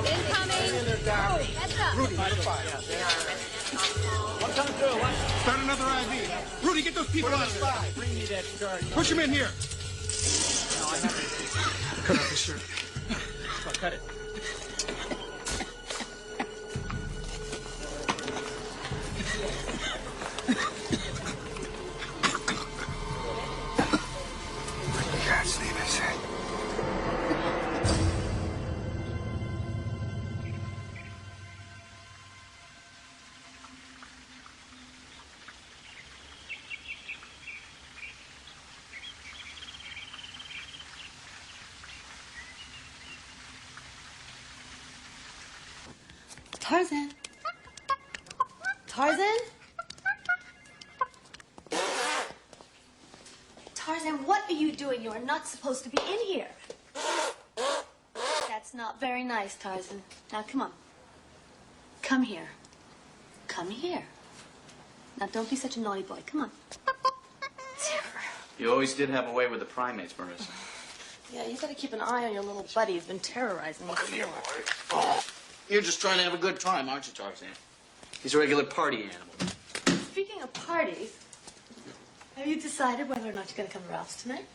Incoming. Oh, heads up. Rudy, number 5. One coming through. What? Start another IV. Rudy, get those people out of there. Bring me that chart. Push them in here. No, I have to. Cut off his shirt. Come on, cut it. God's name is it. Tarzan? Tarzan? Tarzan, what are you doing? You are not supposed to be in here. That's not very nice, Tarzan. Now, come on. Come here. Come here. Now, don't be such a naughty boy. Come on. You always did have a way with the primates, Marissa. Yeah, you gotta keep an eye on your little buddy who's been terrorizing you before. Oh, you're just trying to have a good time, aren't you, Tarzan? He's a regular party animal. Speaking of parties, have you decided whether or not you're gonna come to Ralph's tonight?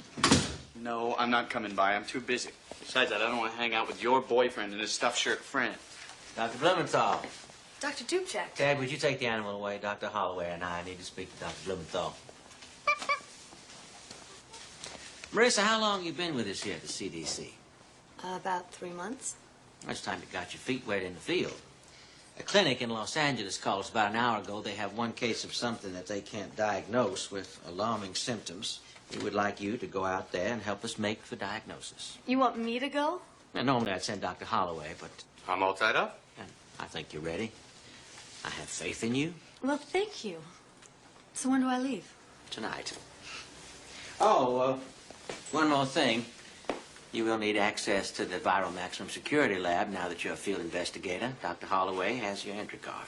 No, I'm not coming by. I'm too busy. Besides that, I don't want to hang out with your boyfriend and his stuffed shirt friend. Dr. Blumenthal. Dr. Dubček. Ted, would you take the animal away? Dr. Holloway and I need to speak to Dr. Blumenthal. Marissa, how long you been with us here at the CDC? About 3 months. It's time you got your feet wet in the field. A clinic in Los Angeles called us about an hour ago. They have one case of something that they can't diagnose with alarming symptoms. We would like you to go out there and help us make the diagnosis. You want me to go? Now, normally I'd send Dr. Holloway, but I'm all tied up. and I think you're ready. I have faith in you. Well, thank you. So when do I leave? Tonight. Oh, one more thing. You will need access to the viral maximum security lab now that you're a field investigator. Dr. Holloway has your entry card.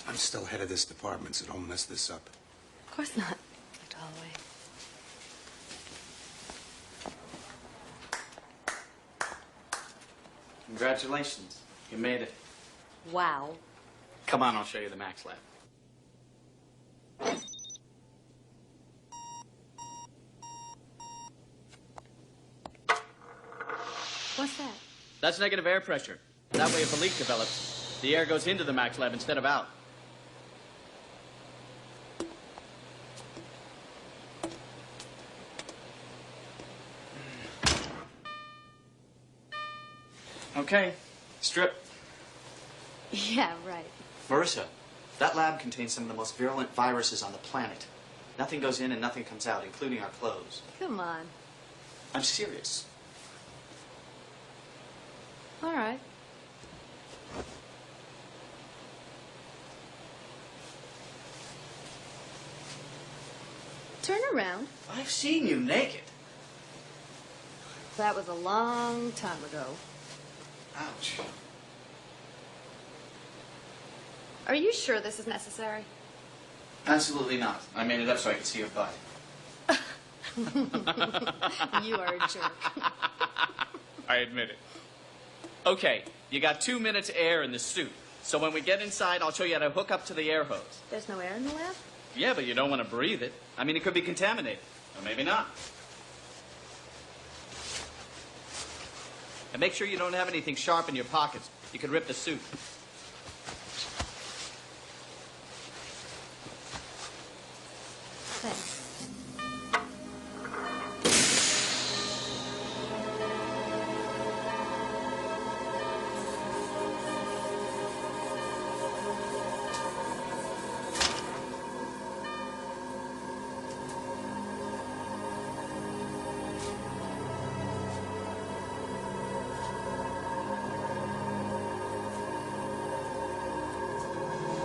I'm still head of this department, so don't mess this up. Of course not, Dr. Holloway. Congratulations. You made it. Wow. Come on, I'll show you the Max Lab. What's that? That's negative air pressure. That way, if a leak develops, the air goes into the Max Lab instead of out. Okay, strip. Yeah, right. Marissa, that lab contains some of the most virulent viruses on the planet. Nothing goes in and nothing comes out, including our clothes. Come on. I'm serious. All right. Turn around. I've seen you naked. That was a long time ago. Ouch. Are you sure this is necessary? Absolutely not. I made it up so I could see your butt. You are a jerk. I admit it. Okay, you got 2 minutes air in the suit. So when we get inside, I'll show you how to hook up to the air hose. There's no air in the lab? Yeah, but you don't want to breathe it. I mean, it could be contaminated. Or maybe not. And make sure you don't have anything sharp in your pockets. You could rip the suit. Thanks.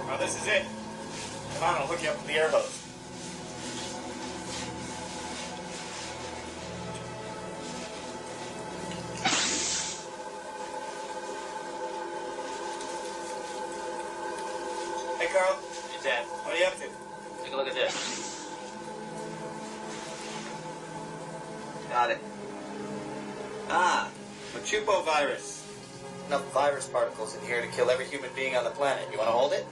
Well, this is it. Come on, I'll hook you up with the air hose. Hey, Carl. Hey, Ted. What are you up to? Take a look at this. Got got it. Ah, Machupo virus. Enough virus particles in here to kill every human being on the planet. You want to hold it?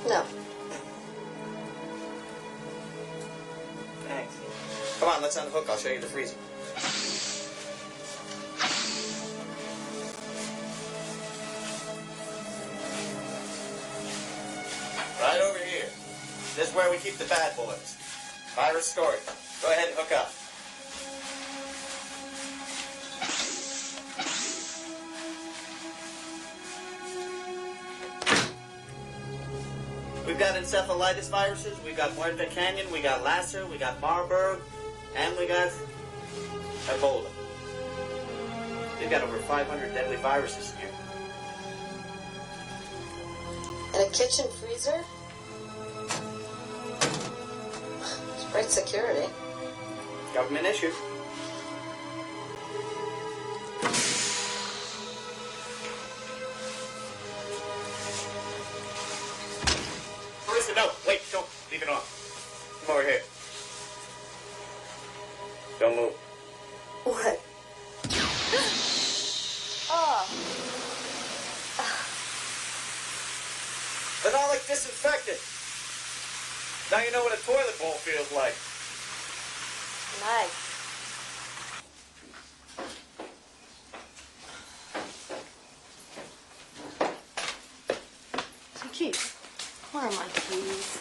No. Thanks. Come on, let's unhook. I'll show you the freezer. Right over here. This is where we keep the bad boys. Virus storage. Go ahead and hook up. We've got encephalitis viruses, we got Muerta Canyon, we got Lassa, we got Marburg, and we got Ebola. We've got over 500 deadly viruses in here. In a kitchen freezer? It's great security. Government issue. Listen, no, wait, don't leave it on. Come over here. Don't move. What? Oh. Phenolic disinfectant. Now you know what a toilet bowl feels like. Nice. Some keys. Where are my keys?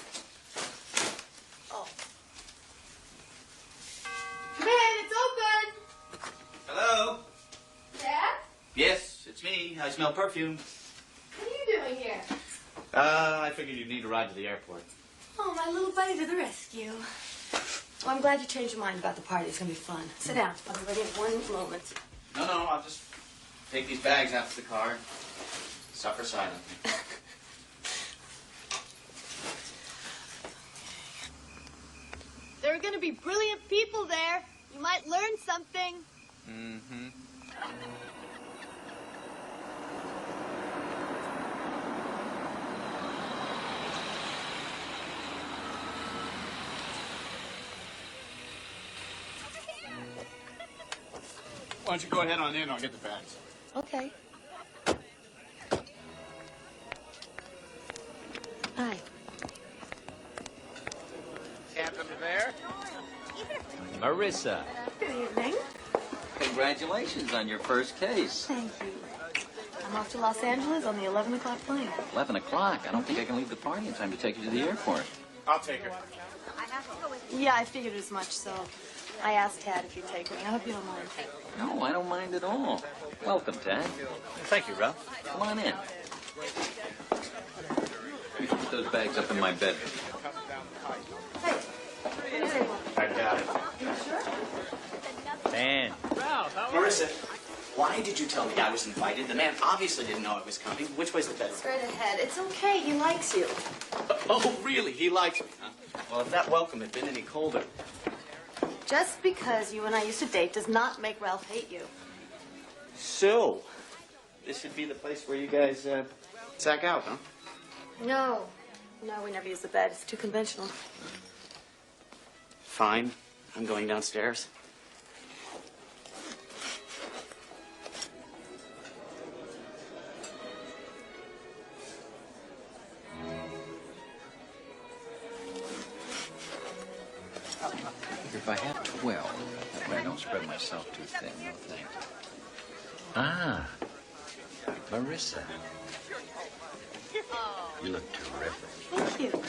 Oh. Come in, it's open. Hello? Dad? Yes, it's me. I smell perfume. What are you doing here? I figured you'd need a ride to the airport. Oh, my little buddy to the rescue. Well, I'm glad you changed your mind about the party. It's going to be fun. Sit down. I'll be ready in 1 moment. No, I'll just take these bags out to the car and suffer silently. There are going to be brilliant people there. You might learn something. Mm-hmm. Why don't you go ahead on in? I'll get the bags. Okay. Hi. Captain there? Marissa, Good evening. congratulations on your first case. Thank you. I'm off to Los Angeles on the 11 o'clock plane. 11 o'clock. I don't think I can leave the party in time to take you to the airport. I'll take her. Yeah, I figured as much, so I asked Tad if he'd take me. I hope you don't mind. No, I don't mind at all. Welcome, Tad. Thank you, Ralph. Come on in. You should put those bags up in my bedroom. I got it. Dan. Ralph, how are Marissa, why did you tell me I was invited? The man obviously didn't know I was coming. Which way's the bedroom? Straight ahead. It's okay. He likes you. Oh, really? He likes me, huh? Well, if that welcome had been any colder. Just because you and I used to date does not make Ralph hate you. So, this should be the place where you guys, sack out, huh? No. No, we never use the bed. It's too conventional. Fine. I'm going downstairs. If I have 12, that way I don't spread myself too thin. No thanks. Ah, Marissa. You look terrific. Thank you.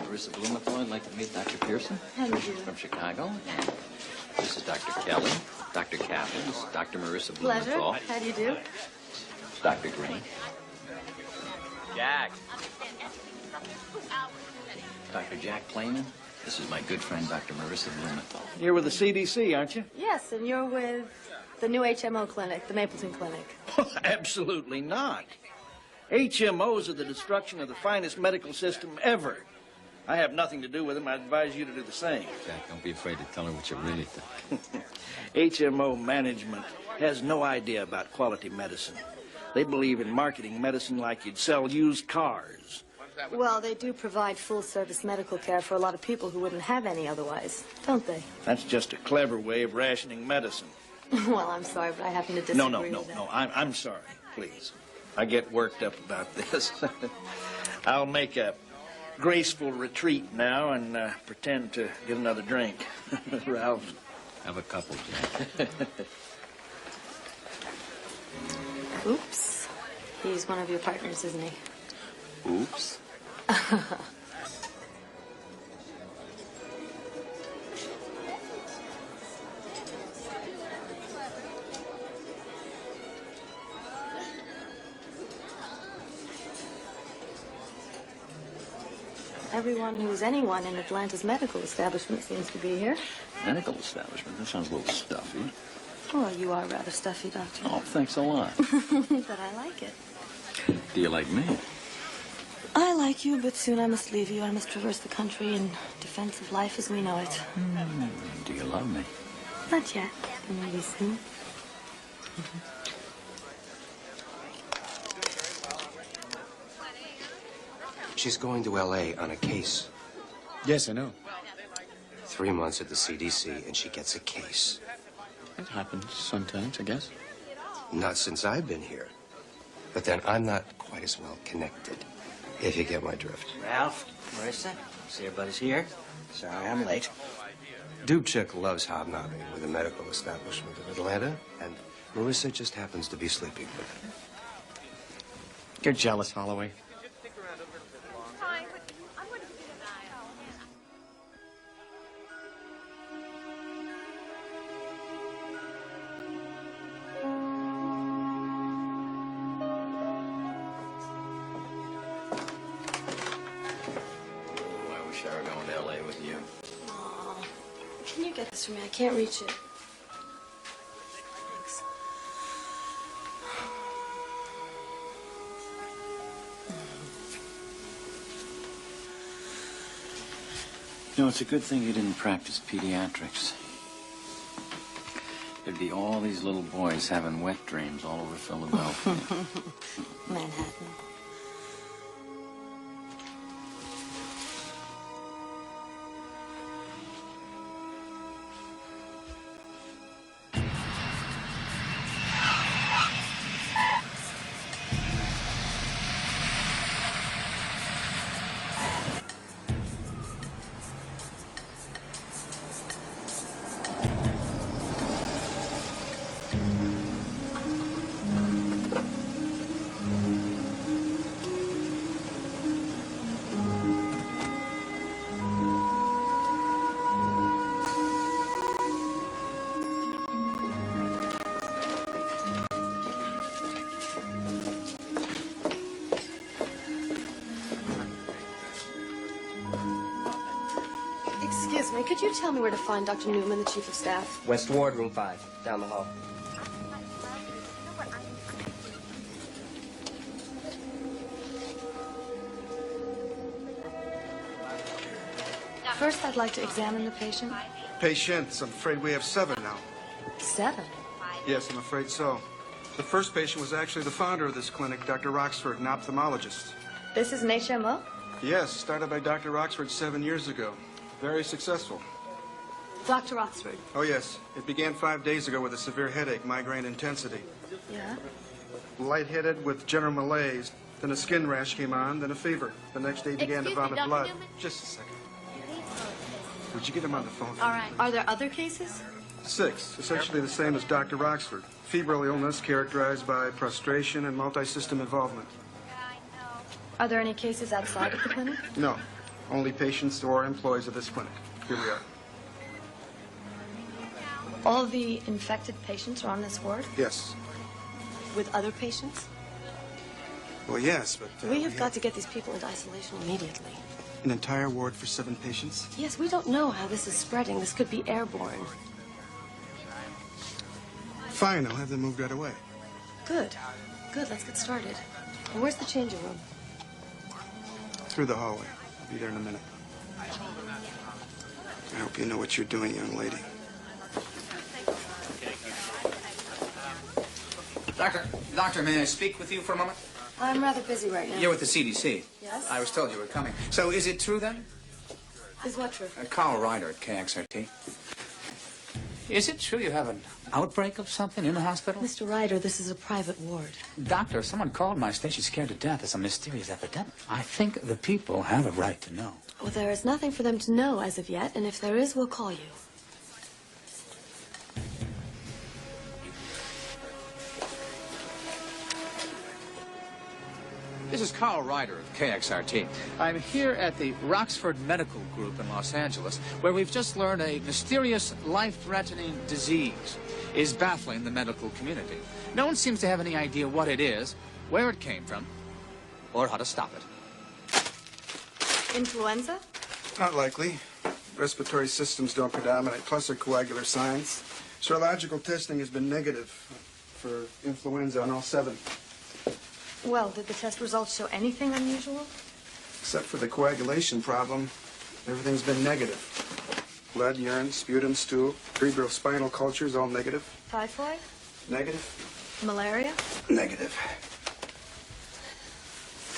Marissa Blumenthal, I'd like to meet Dr. Pearson. How do you do? From Chicago. And this is Dr. Kelly, Dr. Kaplan, this is Dr. Marissa Pleasure. Blumenthal. How do you do? Dr. Green. Jack. Dr. Jack Clayman. This is my good friend, Dr. Marissa Blumenthal. You're with the CDC, aren't you? Yes, and you're with the new HMO clinic, the Mapleton Clinic. Absolutely not. HMOs are the destruction of the finest medical system ever. I have nothing to do with them. I advise you to do the same. Jack, don't be afraid to tell her what you really think. HMO management has no idea about quality medicine. They believe in marketing medicine like you'd sell used cars. Well, they do provide full-service medical care for a lot of people who wouldn't have any otherwise, don't they? That's just a clever way of rationing medicine. Well, I'm sorry, but I happen to disagree with that. No. I'm sorry. Please. I get worked up about this. I'll make a graceful retreat now and pretend to get another drink. Ralph. Have a couple, Jack. Oops. He's one of your partners, isn't he? Oops. Everyone who's anyone in Atlanta's medical establishment seems to be here. Medical establishment? That sounds a little stuffy. Well, you are rather stuffy, Doctor. Oh, thanks a lot. But I like it. Do you like me? I like you, but soon I must leave you. I must traverse the country in defense of life as we know it. Do you love me? Not yet, but maybe soon. She's going to L.A. on a case. Yes, I know. 3 months at the CDC, and she gets a case. It happens sometimes, I guess. Not since I've been here. But then I'm not quite as well connected, if you get my drift. Ralph, Marissa, see everybody's here. Sorry I'm late. Dubček loves hobnobbing with the medical establishment of Atlanta, and Marissa just happens to be sleeping with him. You're jealous, Holloway. I wish I were going to L.A. with you. Aw. Can you get this for me? I can't reach it. Thanks. You know, it's a good thing you didn't practice pediatrics. There'd be all these little boys having wet dreams all over Philadelphia. Manhattan. Excuse me, could you tell me where to find Dr. Newman, the Chief of Staff? West Ward, room 5, down the hall. First, I'd like to examine the patient. Patients, I'm afraid we have 7 now. 7? Yes, I'm afraid so. The first patient was actually the founder of this clinic, Dr. Roxford, an ophthalmologist. This is an HMO? Yes, started by Dr. Roxford 7 years ago. Very successful. Dr. Oxford. Oh, yes. It began 5 days ago with a severe headache, migraine intensity. Yeah? Lightheaded with general malaise. Then a skin rash came on, then a fever. The next day he began to Excuse me, vomit Dr. blood. Newman? Just a second. Would you get him on the phone? All right. Are there other cases? 6, essentially the same as Dr. Roxford. Febrile illness characterized by prostration and multi-system involvement. Are there any cases outside of the clinic? No, only patients or employees of this clinic. Here we are. All the infected patients are on this ward Yes. with other patients? Well, yes, but... we have got to get these people into isolation immediately. An entire ward for 7 patients? Yes, we don't know how this is spreading. This could be airborne. Fine, I'll have them moved right away. Good. Good, let's get started. And where's the changing room? Through the hallway. I'll be there in a minute. I hope you know what you're doing, young lady. Doctor, may I speak with you for a moment? I'm rather busy right now. You're with the CDC. Yes? I was told you were coming. So is it true then? Is what true? Carl Ryder at KXRT. Is it true you have an outbreak of something in the hospital? Mr. Ryder, this is a private ward. Doctor, someone called my station scared to death of some mysterious epidemic. I think the people have a right to know. Well, there is nothing for them to know as of yet, and if there is, we'll call you. This is Carl Ryder of KXRT. I'm here at the Roxford Medical Group in Los Angeles, where we've just learned a mysterious, life-threatening disease is baffling the medical community. No one seems to have any idea what it is, where it came from, or how to stop it. Influenza? Not likely. Respiratory systems don't predominate, plus are coagular signs. Serological testing has been negative for influenza on all 7. Well, did the test results show anything unusual? Except for the coagulation problem, everything's been negative. Blood, urine, sputum, stool, cerebrospinal cultures, all negative. Typhoid? Negative. Malaria? Negative.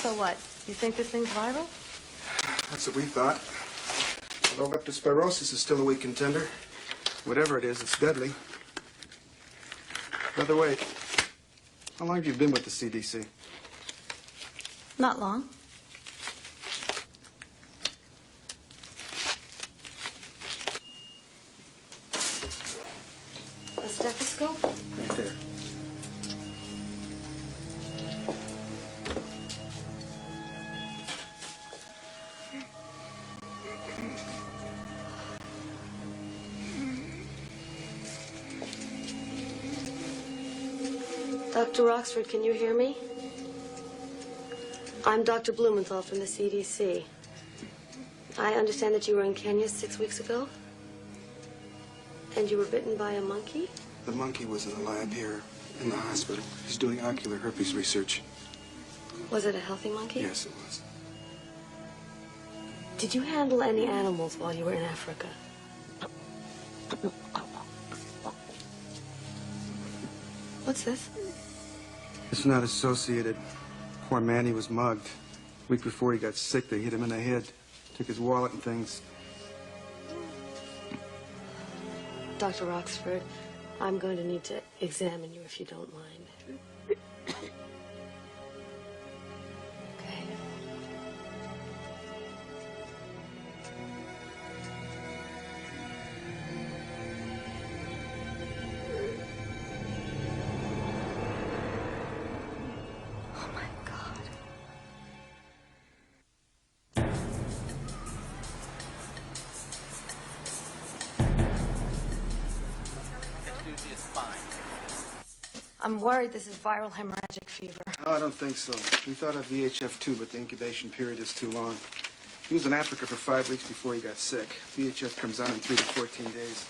So what? You think this thing's viral? That's what we thought. Although leptospirosis is still a weak contender. Whatever it is, it's deadly. By the way, how long have you been with the CDC? Not long. A stethoscope? Right there. Dr. Roxford, can you hear me? I'm Dr. Blumenthal from the CDC. I understand that you were in Kenya 6 weeks ago? And you were bitten by a monkey? The monkey was in the lab here in the hospital. He's doing ocular herpes research. Was it a healthy monkey? Yes, it was. Did you handle any animals while you were in Africa? What's this? It's not associated. Poor Manny was mugged. A week before he got sick, they hit him in the head. Took his wallet and things. Dr. Roxford, I'm going to need to examine you if you don't mind. Okay. Oh my God. I'm worried this is viral hemorrhagic fever. Oh, I don't think so. We thought of VHF-2, but the incubation period is too long. He was in Africa for 5 weeks before he got sick. VHF comes on in 3 to 14 days.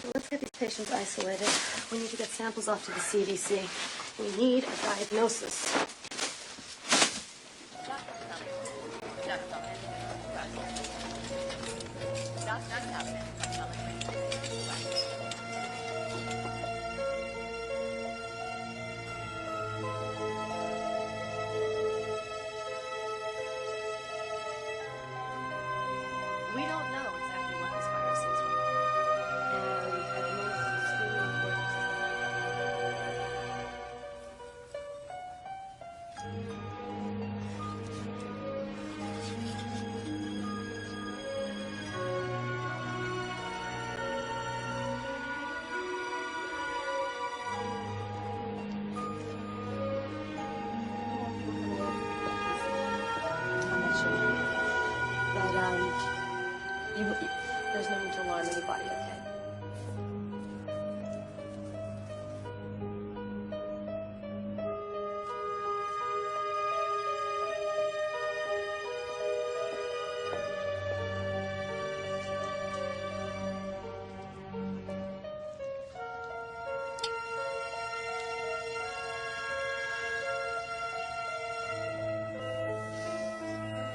So let's get these patients isolated. We need to get samples off to the CDC. We need a diagnosis. We don't know exactly what this virus is right now. And at the moment, it's extremely important. I'll let you know. But, there's no need to alarm anybody, okay?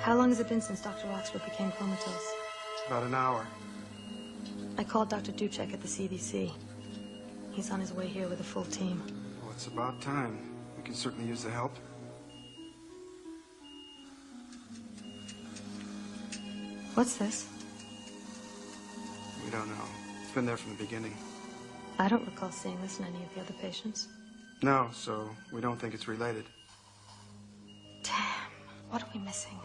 How long has it been since Dr. Roxford became comatose? About an hour. I called Dr. Duchek at the CDC. He's on his way here with a full team. Oh, it's about time. We can certainly use the help. What's this? We don't know. It's been there from the beginning. I don't recall seeing this in any of the other patients. No, so we don't think it's related. Damn, what are we missing?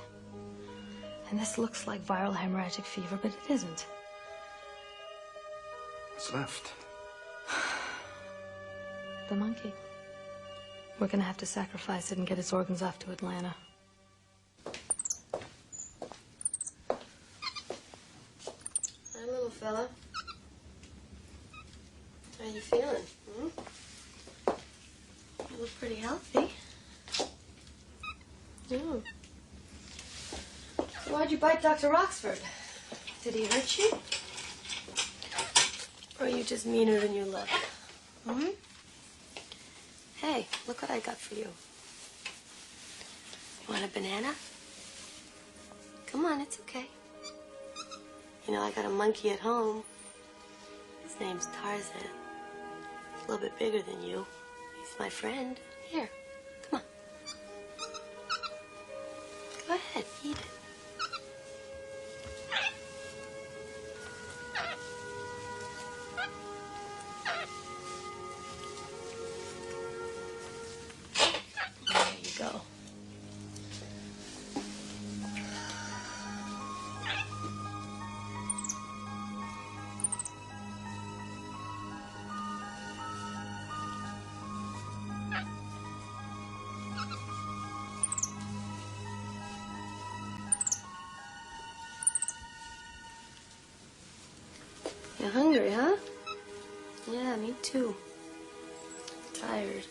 And this looks like viral hemorrhagic fever, but it isn't. What's left? The monkey. We're gonna have to sacrifice it and get its organs off to Atlanta. Hi, little fella. How you feeling? You look pretty healthy. Yeah. So why'd you bite Dr. Roxford? Did he hurt you? Or are you just meaner than you look? Hey, look what I got for you. You want a banana? Come on, it's okay. You know, I got a monkey at home. His name's Tarzan. He's a little bit bigger than you. He's my friend. Here, come on. Go ahead, eat it. There you go. You're hungry, huh? Yeah, me too. Tired.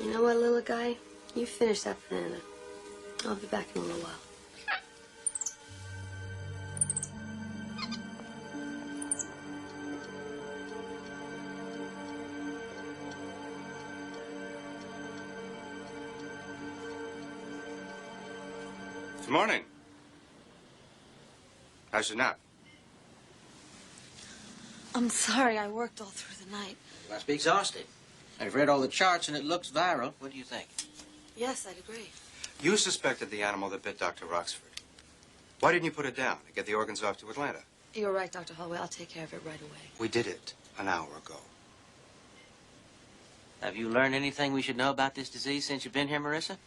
You know what, little guy? You finish that banana. I'll be back in a little while. Good morning. How's your nap? I'm sorry, I worked all through the night. You must be exhausted. I've read all the charts and it looks viral. What do you think? Yes, I'd agree. You suspected the animal that bit Dr. Roxford. Why didn't you put it down and get the organs off to Atlanta? You're right, Dr. Holloway. I'll take care of it right away. We did it an hour ago. Have you learned anything we should know about this disease since you've been here, Marissa?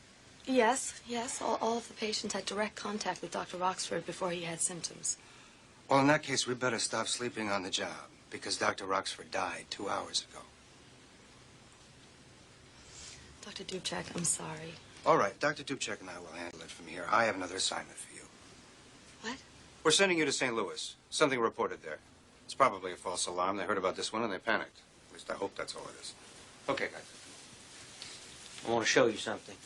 Yes. All of the patients had direct contact with Dr. Roxford before he had symptoms. Well, in that case, we better stop sleeping on the job because Dr. Roxford died 2 hours ago. Dr. Dubček, I'm sorry. All right, Dr. Dubček and I will handle it from here. I have another assignment for you. What? We're sending you to St. Louis. Something reported there. It's probably a false alarm. They heard about this one and they panicked. At least I hope that's all it is. Okay, guys. I want to show you something.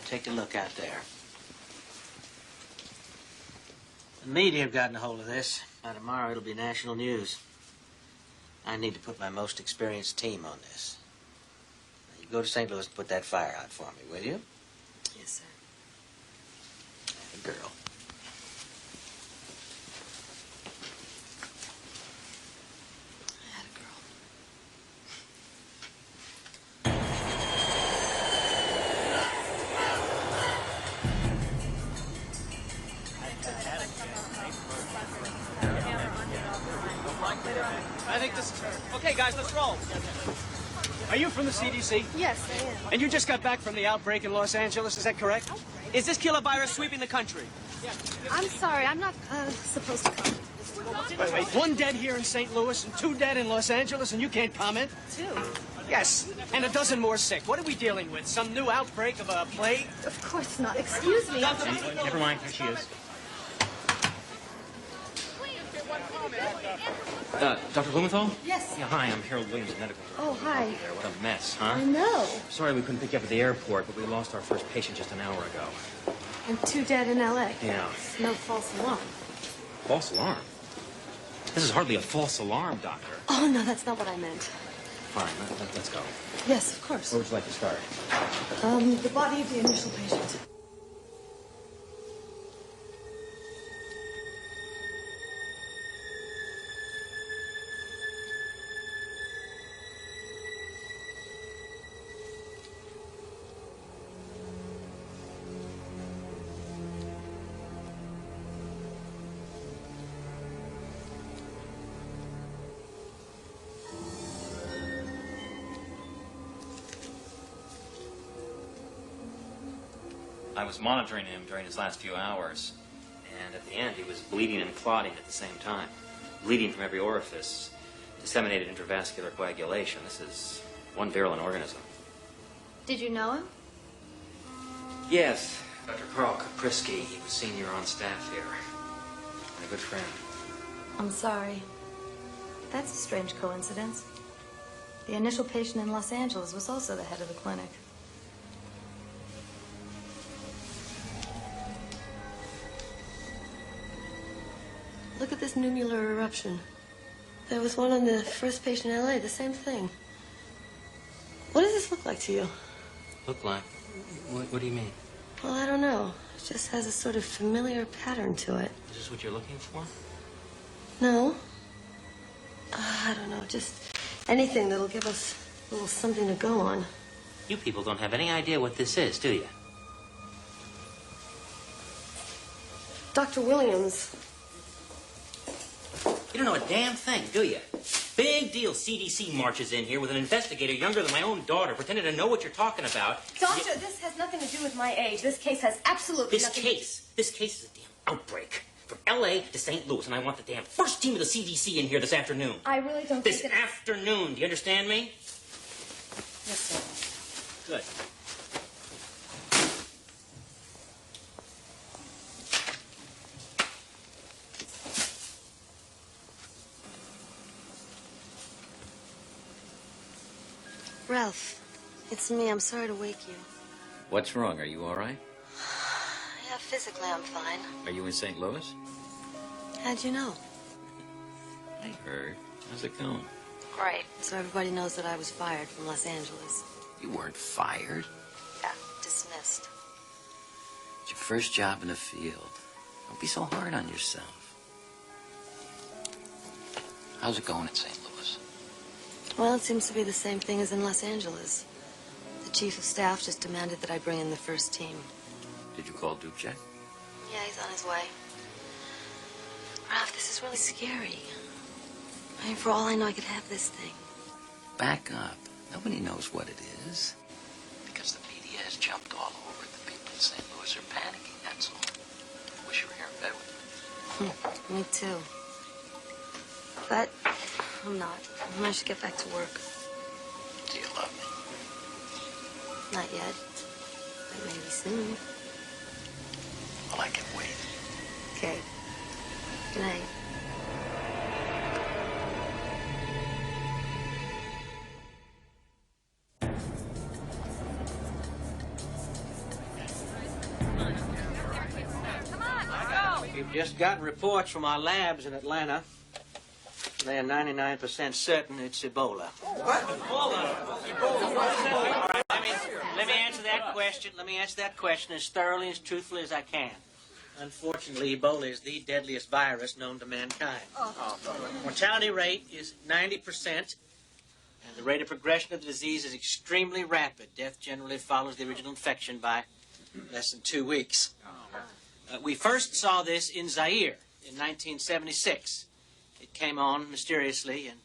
Take a look out there. The media have gotten a hold of this. By tomorrow, it'll be national news. I need to put my most experienced team on this. Now, you go to St. Louis and put that fire out for me, will you? Yes, sir. Good girl. I had a girl. I think this is her. Okay, guys, let's roll. Are you from the CDC? Yes, I am. And you just got back from the outbreak in Los Angeles, is that correct? Is this killer virus sweeping the country? I'm sorry, I'm not supposed to comment. Wait, 1 dead here in St. Louis and 2 dead in Los Angeles, and you can't comment? 2? Yes, and a dozen more sick. What are we dealing with? Some new outbreak of a plague? Of course not. Excuse me. Never mind, here she is. Dr. Blumenthal? Yes. Yeah, hi, I'm Harold Williams, medical. Oh, hi. There, what a mess, huh? I know. Sorry we couldn't pick you up at the airport, but we lost our first patient just an hour ago. And 2 dead in L.A. Yeah. It's no false alarm. False alarm? This is hardly a false alarm, Doctor. Oh, no, that's not what I meant. Fine, let's go. Yes, of course. Where would you like to start? The body of the initial patient. I was monitoring him during his last few hours, and at the end he was bleeding and clotting at the same time. Bleeding from every orifice, disseminated intravascular coagulation. This is one virulent organism. Did you know him? Yes, Dr. Carl Kaprisky. He was senior on staff here. My good friend. I'm sorry. That's a strange coincidence. The initial patient in Los Angeles was also the head of the clinic. Look at this nuclear eruption. There was one on the first patient in LA, the same thing. What does this look like to you? Look like? What do you mean? Well, I don't know. It just has a sort of familiar pattern to it. Is this what you're looking for? No. I don't know, just anything that'll give us a little something to go on. You people don't have any idea what this is, do you? Dr. Williams. You don't know a damn thing, do you? Big deal. CDC marches in here with an investigator younger than my own daughter, pretending to know what you're talking about. Doctor, this has nothing to do with my age. This case has absolutely This case is a damn outbreak. From L.A. to St. Louis, and I want the damn first team of the CDC in here this afternoon. I really don't This think afternoon. Do you understand me? Yes, sir. Good. Ralph, it's me. I'm sorry to wake you. What's wrong? Are you all right? Yeah, physically I'm fine. Are you in St. Louis? How'd you know? I heard. How's it going? Great. So everybody knows that I was fired from Los Angeles. You weren't fired. Yeah, dismissed. It's your first job in the field. Don't be so hard on yourself. How's it going in St. Louis? Well, it seems to be the same thing as in Los Angeles. The chief of staff just demanded that I bring in the first team. Did you call Dubček? Yeah, he's on his way. Ralph, this is really scary. I mean, for all I know, I could have this thing. Back up. Nobody knows what it is. Because the media has jumped all over it. The people in St. Louis are panicking, that's all. Wish you were here in bed with me. Me too. But I'm not. I should get back to work. Do you love me? Not yet. But maybe soon. Well, I can wait. Okay. Good night. We've just gotten reports from our labs in Atlanta. They are 99% certain it's Ebola. What? Ebola? Let me answer that question. Let me answer that question as thoroughly and as truthfully as I can. Unfortunately, Ebola is the deadliest virus known to mankind. Mortality rate is 90%, and the rate of progression of the disease is extremely rapid. Death generally follows the original infection by less than 2 weeks. We first saw this in Zaire in 1976. It came on mysteriously and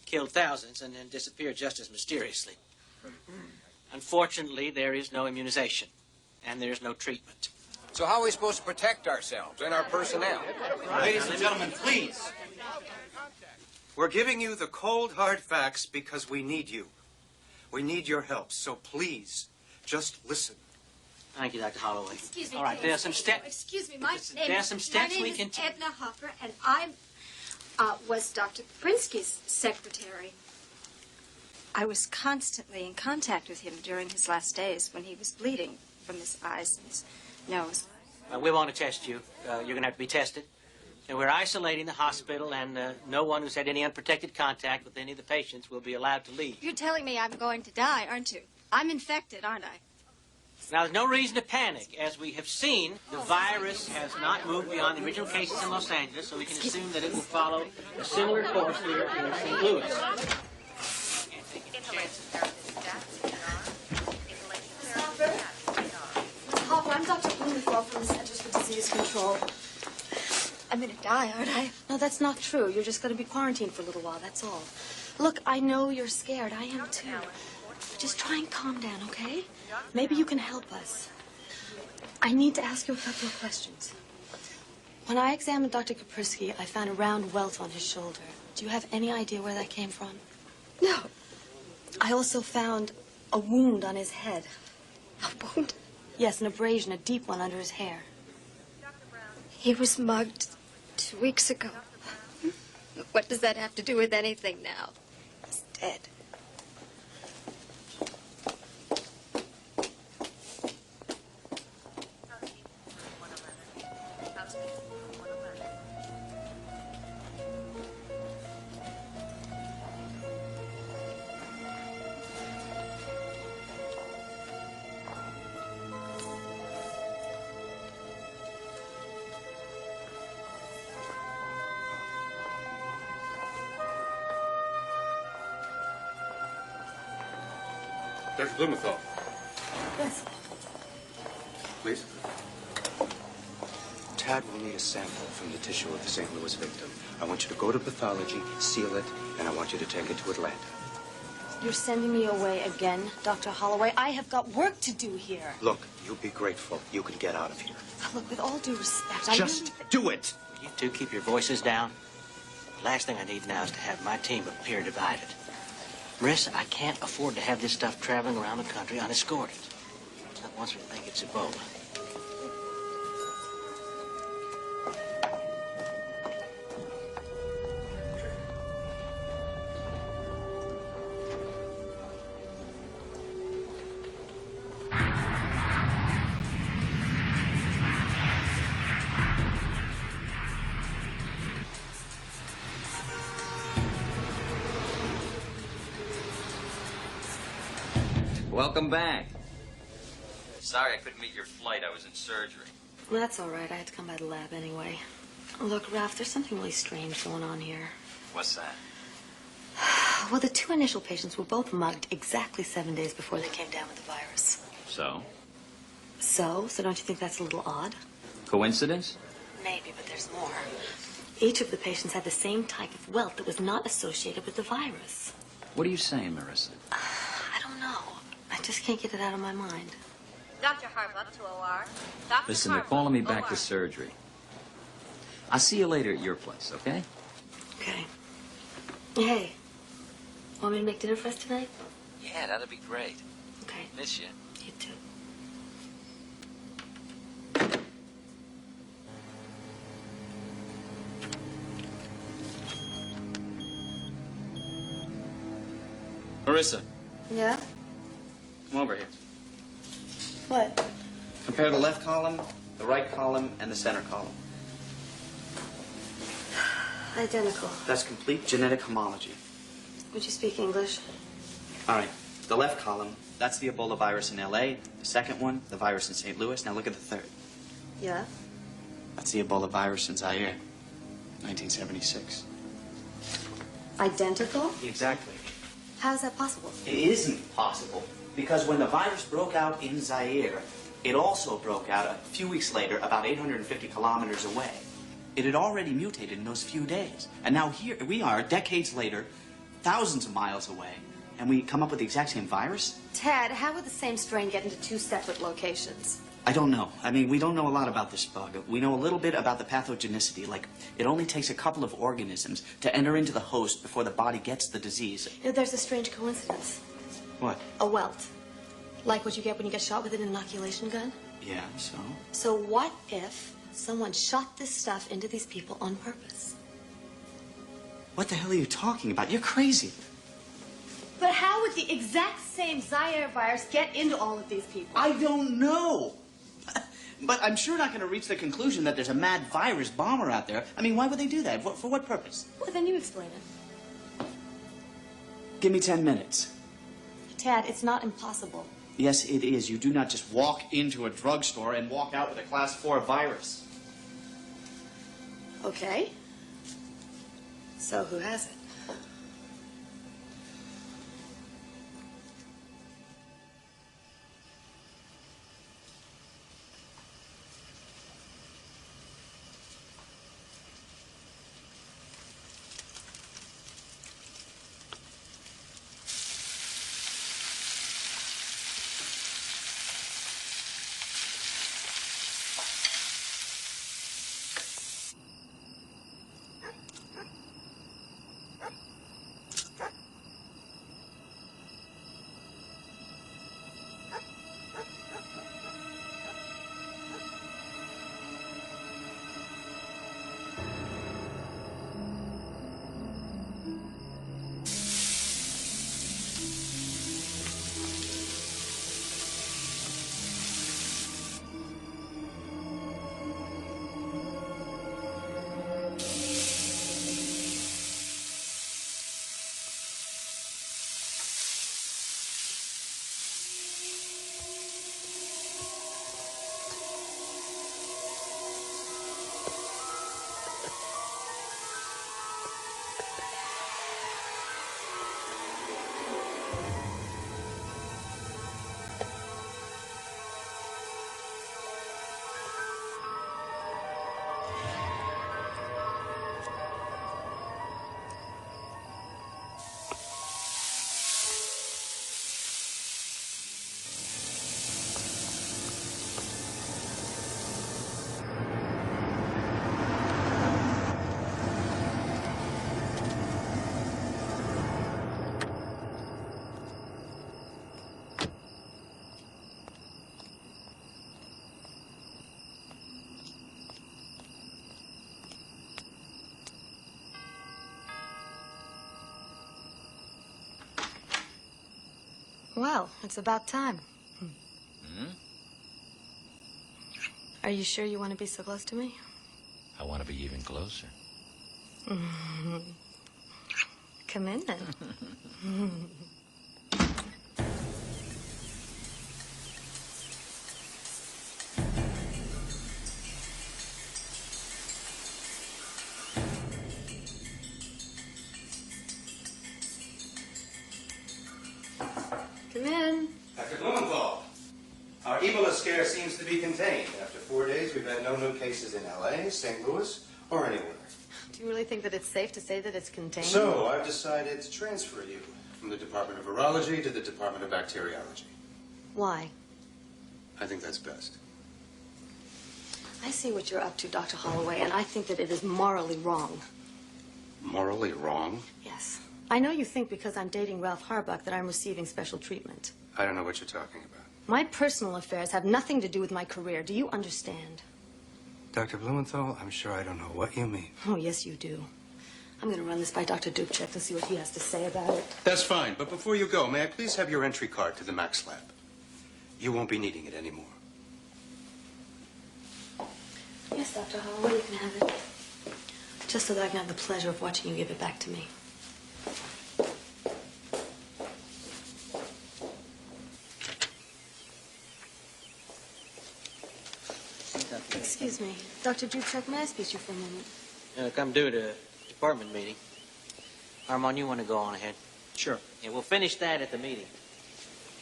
killed thousands and then disappeared just as mysteriously. Unfortunately, there is no immunization, and there is no treatment. So how are we supposed to protect ourselves and our personnel? Ladies and gentlemen, please. We're giving you the cold, hard facts because we need you. We need your help, so please, just listen. Thank you, Dr. Holloway. Excuse me, All right, please. there are some steps. Excuse me, my name, There are some steps my we name can is Edna Hopper, and I was Dr. Prinsky's secretary. I was constantly in contact with him during his last days when he was bleeding from his eyes and his nose. We want to test you. You're going to have to be tested. And we're isolating the hospital, and no one who's had any unprotected contact with any of the patients will be allowed to leave. You're telling me I'm going to die, aren't you? I'm infected, aren't I? Now, there's no reason to panic. As we have seen, the virus has not moved beyond the original cases in Los Angeles, so we can assume that it will follow a similar course here in St. Louis. Hopper, I'm Dr. Blumenthal from the Centers for Disease Control. I'm going to die, aren't I? No, that's not true. You're just going to be quarantined for a little while, that's all. Look, I know you're scared. I am too. Just try and calm down, okay? Maybe you can help us. I need to ask you a couple of questions. When I examined Dr. Kaprisky, I found a round welt on his shoulder. Do you have any idea where that came from? No. I also found a wound on his head. A wound? Yes, an abrasion, a deep one under his hair. He was mugged 2 weeks ago. What does that have to do with anything now? He's dead. Dr. Blumenthal. Yes. Please. Tad will need a sample from the tissue of the St. Louis victim. I want you to go to pathology, seal it, and I want you to take it to Atlanta. You're sending me away again, Dr. Holloway. I have got work to do here. Look, you'll be grateful you can get out of here. Look, with all due respect, Just do it! You two keep your voices down. The last thing I need now is to have my team appear divided. Marissa, I can't afford to have this stuff traveling around the country unescorted. Not once we think it's Ebola. Welcome back. Sorry I couldn't meet your flight. I was in surgery. That's all right. I had to come by the lab anyway. Look, Ralph, there's something really strange going on here. What's that? Well, the two initial patients were both mugged exactly 7 days before they came down with the virus. So? So don't you think that's a little odd? Coincidence? Maybe, but there's more. Each of the patients had the same type of welt that was not associated with the virus. What are you saying, Marissa? I don't know. I just can't get it out of my mind. Dr. Harbuck to OR. Dr. Listen, they're Harbuck, calling me back OR. to surgery. I'll see you later at your place, okay? Okay. Hey, want me to make dinner for us tonight? Yeah, that'd be great. Okay. Miss you. You too. Marissa, Yeah? come over here. What? Compare the left column, the right column, and the center column. Identical. That's complete genetic homology. Would you speak English? All right, the left column, that's the Ebola virus in LA. The second one, the virus in St. Louis. Now look at the third. Yeah? That's the Ebola virus in Zaire, 1976. Identical? Exactly. How is that possible? It isn't possible, because when the virus broke out in Zaire, it also broke out a few weeks later, about 850 kilometers away. It had already mutated in those few days. And now here we are, decades later, thousands of miles away, and we come up with the exact same virus? Tad, how would the same strain get into two separate locations? I don't know. I mean, we don't know a lot about this bug. We know a little bit about the pathogenicity. Like, it only takes a couple of organisms to enter into the host before the body gets the disease. There's a strange coincidence. What? A welt. Like what you get when you get shot with an inoculation gun? Yeah, so? So what if someone shot this stuff into these people on purpose? What the hell are you talking about? You're crazy. But how would the exact same Zaire virus get into all of these people? I don't know. But I'm sure not going to reach the conclusion that there's a mad virus bomber out there. I mean, why would they do that? For what purpose? Well, then you explain it. Give me 10 minutes. Tad, it's not impossible. Yes, it is. You do not just walk into a drugstore and walk out with a class 4 virus. Okay. So who has it? Well, it's about time. Hmm? Are you sure you want to be so close to me? I want to be even closer. Come in then. Come in. Dr. Blumenthal, our Ebola scare seems to be contained. After 4 days, we've had no new cases in L.A., St. Louis, or anywhere. Do you really think that it's safe to say that it's contained? So, I've decided to transfer you from the Department of Virology to the Department of Bacteriology. Why? I think that's best. I see what you're up to, Dr. Holloway, and I think that it is morally wrong. Morally wrong? Yes. I know you think because I'm dating Ralph Harbuck that I'm receiving special treatment. I don't know what you're talking about. My personal affairs have nothing to do with my career. Do you understand? Dr. Blumenthal, I'm sure I don't know what you mean. Oh, yes, you do. I'm going to run this by Dr. Dubček to see what he has to say about it. That's fine, but before you go, may I please have your entry card to the Max Lab? You won't be needing it anymore. Yes, Dr. Holloway, you can have it. Just so that I can have the pleasure of watching you give it back to me. Excuse me. Dr. Dubček, may I speak to you for a moment? Come do the department meeting. Armand, you want to go on ahead? Sure. Yeah, we'll finish that at the meeting.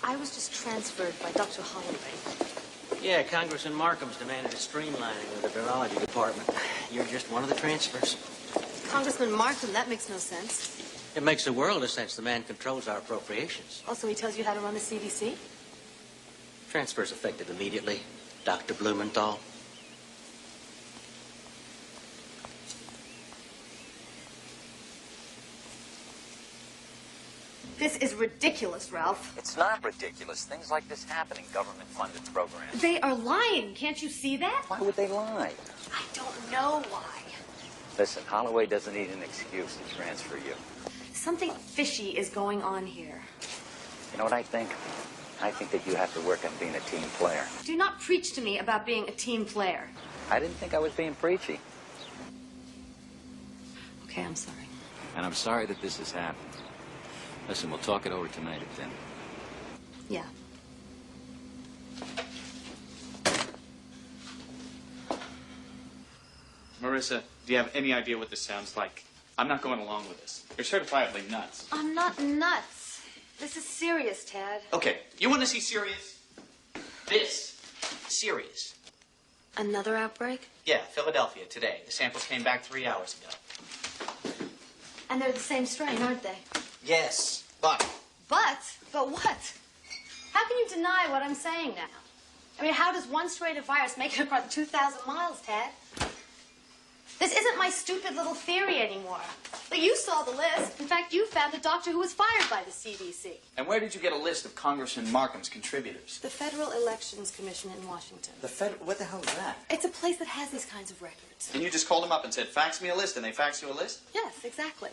I was just transferred by Dr. Holloway. Yeah, Congressman Markham's demanded a streamlining of the virology department. You're just one of the transfers. Congressman Markham, that makes no sense. It makes a world of sense. The man controls our appropriations. Also, he tells you how to run the CDC? Transfer's effective immediately. Dr. Blumenthal. This is ridiculous, Ralph. It's not ridiculous. Things like this happen in government-funded programs. They are lying. Can't you see that? Why would they lie? I don't know why. Listen, Holloway doesn't need an excuse to transfer you. Something fishy is going on here. You know what I think? I think that you have to work on being a team player. Do not preach to me about being a team player. I didn't think I was being preachy. Okay, I'm sorry. And I'm sorry that this has happened. Listen, we'll talk it over tonight at dinner. Yeah. Marissa, do you have any idea what this sounds like? I'm not going along with this. You're certifiably nuts. I'm not nuts. This is serious, Tad. Okay, you want to see serious? This. Serious. Another outbreak? Yeah, Philadelphia, today. The samples came back 3 hours ago. And they're the same strain, aren't they? Yes, but... But what? How can you deny what I'm saying now? I mean, how does one strain of virus make it across 2,000 miles, Tad? This isn't my stupid little theory anymore. But you saw the list. In fact, you found the doctor who was fired by the CDC. And where did you get a list of Congressman Markham's contributors? The Federal Elections Commission in Washington. The Fed... What the hell is that? It's a place that has these kinds of records. And you just called them up and said, fax me a list, and they faxed you a list? Yes, exactly.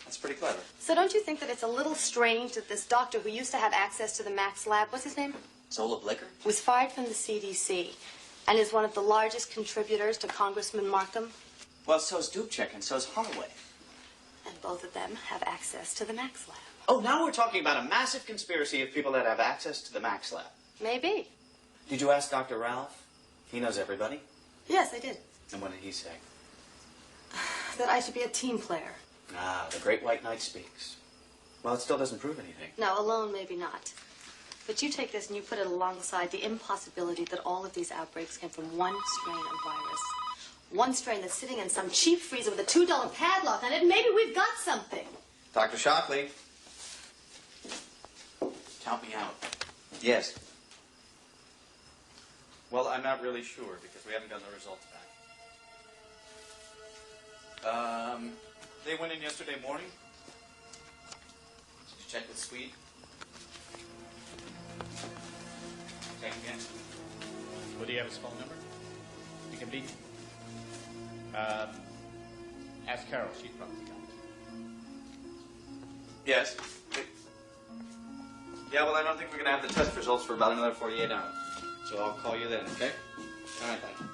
That's pretty clever. So don't you think that it's a little strange that this doctor who used to have access to the Max Lab, what's his name? Zola Blicker? Was fired from the CDC and is one of the largest contributors to Congressman Markham? Well, so's Dubček and so's Holloway. And both of them have access to the Max Lab. Oh, now we're talking about a massive conspiracy of people that have access to the Max Lab. Maybe. Did you ask Dr. Ralph? He knows everybody. Yes, I did. And what did he say? That I should be a team player. Ah, the great white knight speaks. Well, it still doesn't prove anything. No, alone maybe not. But you take this and you put it alongside the impossibility that all of these outbreaks came from one strain of virus. One strain that's sitting in some cheap freezer with a $2 padlock on it, and maybe we've got something. Dr. Shockley. Count me out. Yes. Well, I'm not really sure because we haven't gotten the results back. They went in yesterday morning. Did you check with Swede? Check again. Well, do you have his phone number? You can beat. Ask Carol. She's probably got it. Yes. Yeah, well, I don't think we're going to have the test results for about another 48 hours. So I'll call you then, okay? All right, thank you.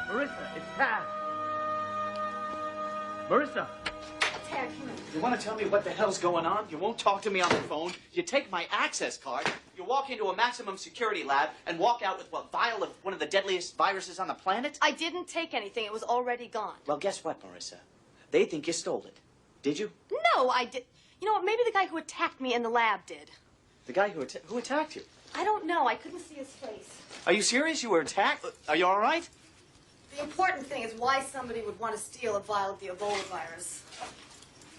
Marissa, it's Tad. Marissa. Tad, come here. You want to tell me what the hell's going on? You won't talk to me on the phone. You take my access card. You walk into a maximum security lab and walk out with what vial of one of the deadliest viruses on the planet? I didn't take anything. It was already gone. Well, guess what, Marissa? They think you stole it. Did you? No, I did. You know what? Maybe the guy who attacked me in the lab did. The guy who attacked you? I don't know. I couldn't see his face. Are you serious? You were attacked? Are you all right? The important thing is why somebody would want to steal a vial of the Ebola virus.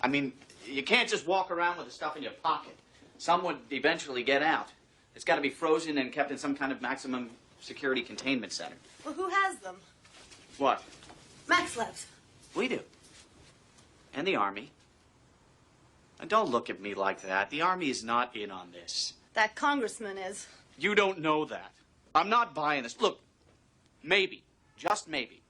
I mean, you can't just walk around with the stuff in your pocket. Some would eventually get out. It's got to be frozen and kept in some kind of maximum security containment center. Well, who has them? What? Max Labs. We do. And the Army. And don't look at me like that. The Army is not in on this. That congressman is. You don't know that. I'm not buying this. Look, maybe, just maybe,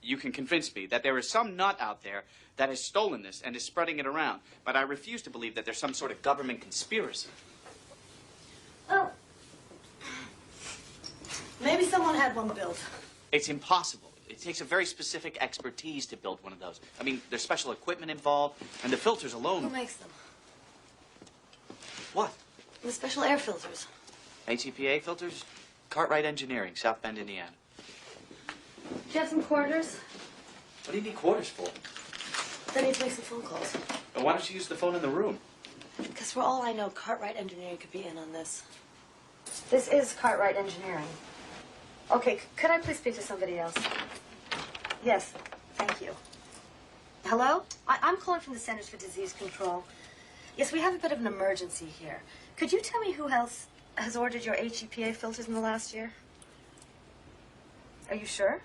you can convince me that there is some nut out there that has stolen this and is spreading it around. But I refuse to believe that there's some sort of government conspiracy. Oh. Maybe someone had one built. It's impossible. It takes a very specific expertise to build one of those. I mean, there's special equipment involved, and the filters alone... Who makes them? What? The special air filters. ATPA filters? Cartwright Engineering, South Bend, Indiana. Do you have some quarters? What do you need quarters for? I need to make some phone calls. Well, why don't you use the phone in the room? Because for all I know, Cartwright Engineering could be in on this. This is Cartwright Engineering. Okay, could I please speak to somebody else? Yes, thank you. Hello? I'm calling from the Centers for Disease Control. Yes, we have a bit of an emergency here. Could you tell me who else has ordered your HEPA filters in the last year? Are you sure?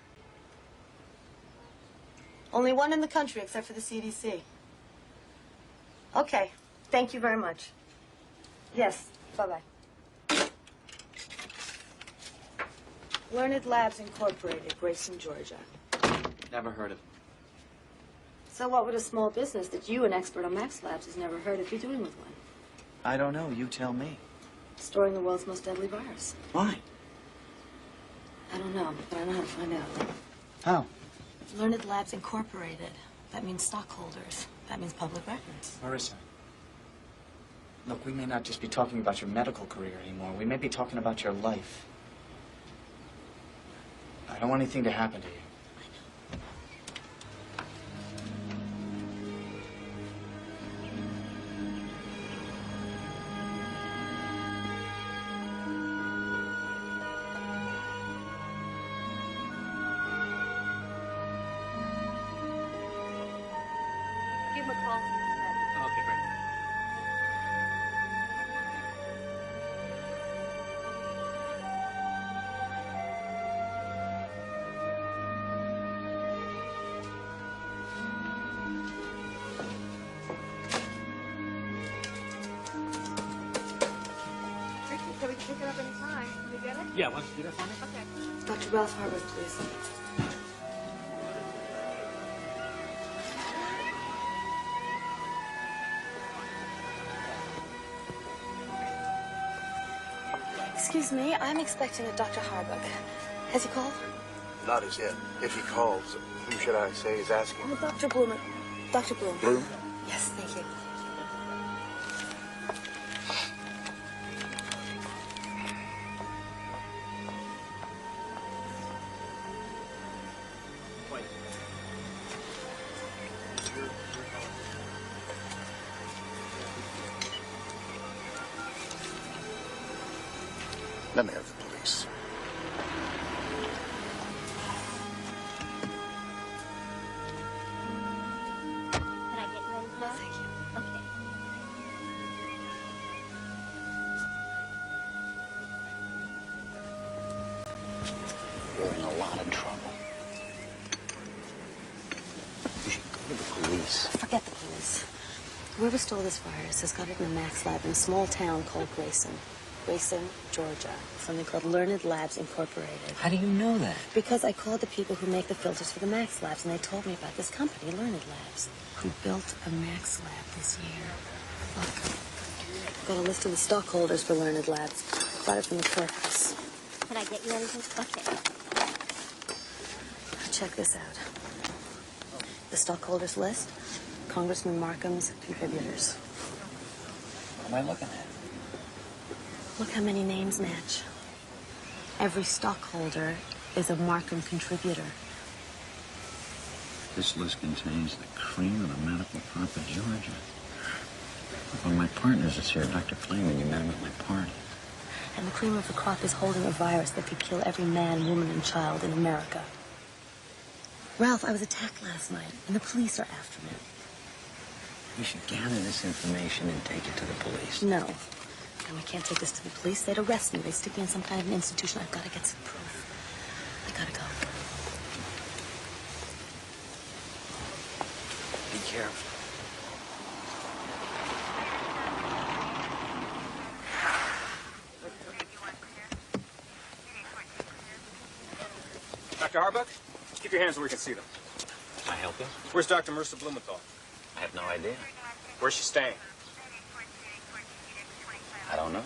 Only one in the country except for the CDC. Okay, thank you very much. Yes, bye-bye. Learned Labs Incorporated, Grayson, Georgia. Never heard of it. So what would a small business that you, an expert on Max Labs, has never heard of, be doing with one? I don't know. You tell me. Storing the world's most deadly virus. Why? I don't know, but I know how to find out. How? Learned Labs Incorporated. That means stockholders. That means public records. Marissa, look, we may not just be talking about your medical career anymore. We may be talking about your life. I don't want anything to happen to you. Give him a call. Okay, great. So we can pick it up any time. Can we get it? Yeah, why don't you do that for me? Okay. Dr. Ralph Harvard, please. Excuse me, I'm expecting a Dr. Harbuck. Has he called? Not as yet. If he calls, who should I say is asking? Oh, Dr. Bloom. Dr. Bloom. Bloom? Yes, thank you. Let me have the police. Can I get you ready, sir? Thank you. Okay. You're in a lot of trouble. You should go to the police. Forget the police. Whoever stole this virus has got it in a Max lab in a small town called Grayson. Grayson, Georgia. Something called Learned Labs Incorporated. How do you know that? Because I called the people who make the filters for the Max Labs, and they told me about this company, Learned Labs, who built a Max Lab this year. Look, got a list of the stockholders for Learned Labs. Got it from the courthouse. Can I get you anything? Okay. Check this out. The stockholders list, Congressman Markham's contributors. What am I looking at? Look how many names match. Every stockholder is a Markham contributor. This list contains the cream of the medical crop of Georgia. One of my partners is here, Dr. Flayman. You met him at my party. And the cream of the crop is holding a virus that could kill every man, woman, and child in America. Ralph, I was attacked last night, and the police are after me. We should gather this information and take it to the police. No. And we can't take this to the police. They'd arrest me. They'd stick me in some kind of an institution. I've got to get some proof. I gotta go. Be careful. Dr. Harbuck, keep your hands where we can see them. Can I help you? Where's Dr. Marissa Blumenthal? I have no idea. Where's she staying? I don't know.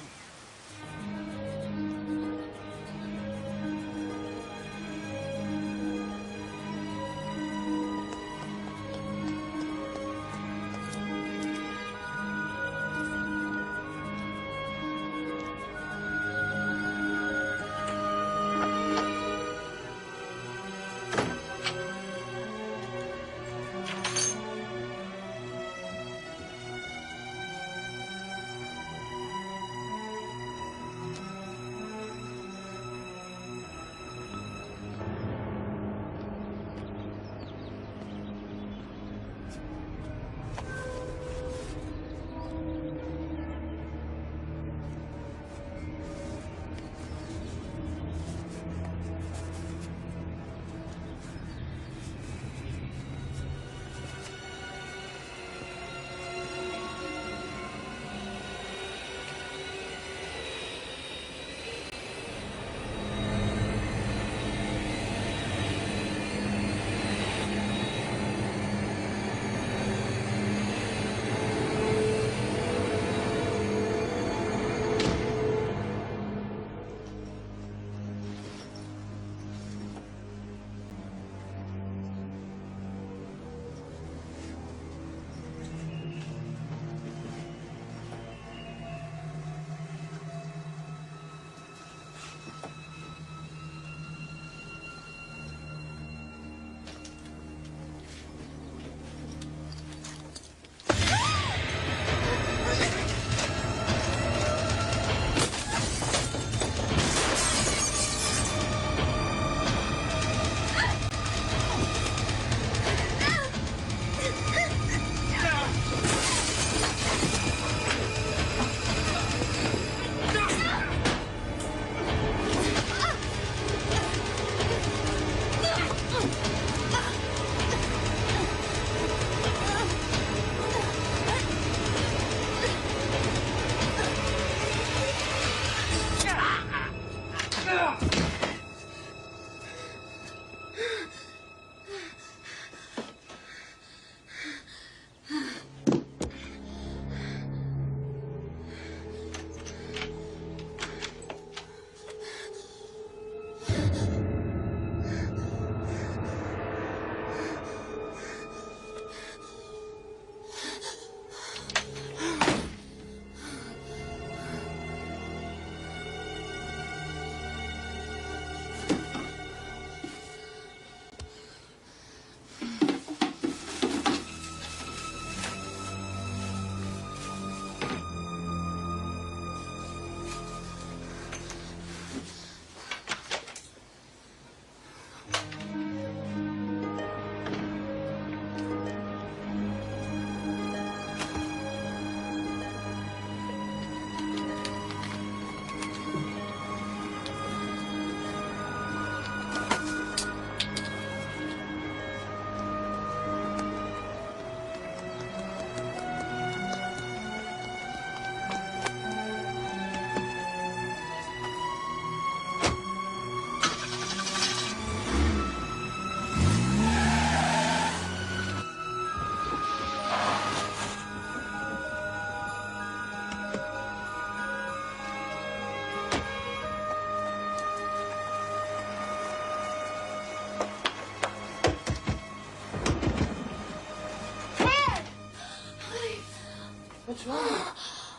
What's wrong?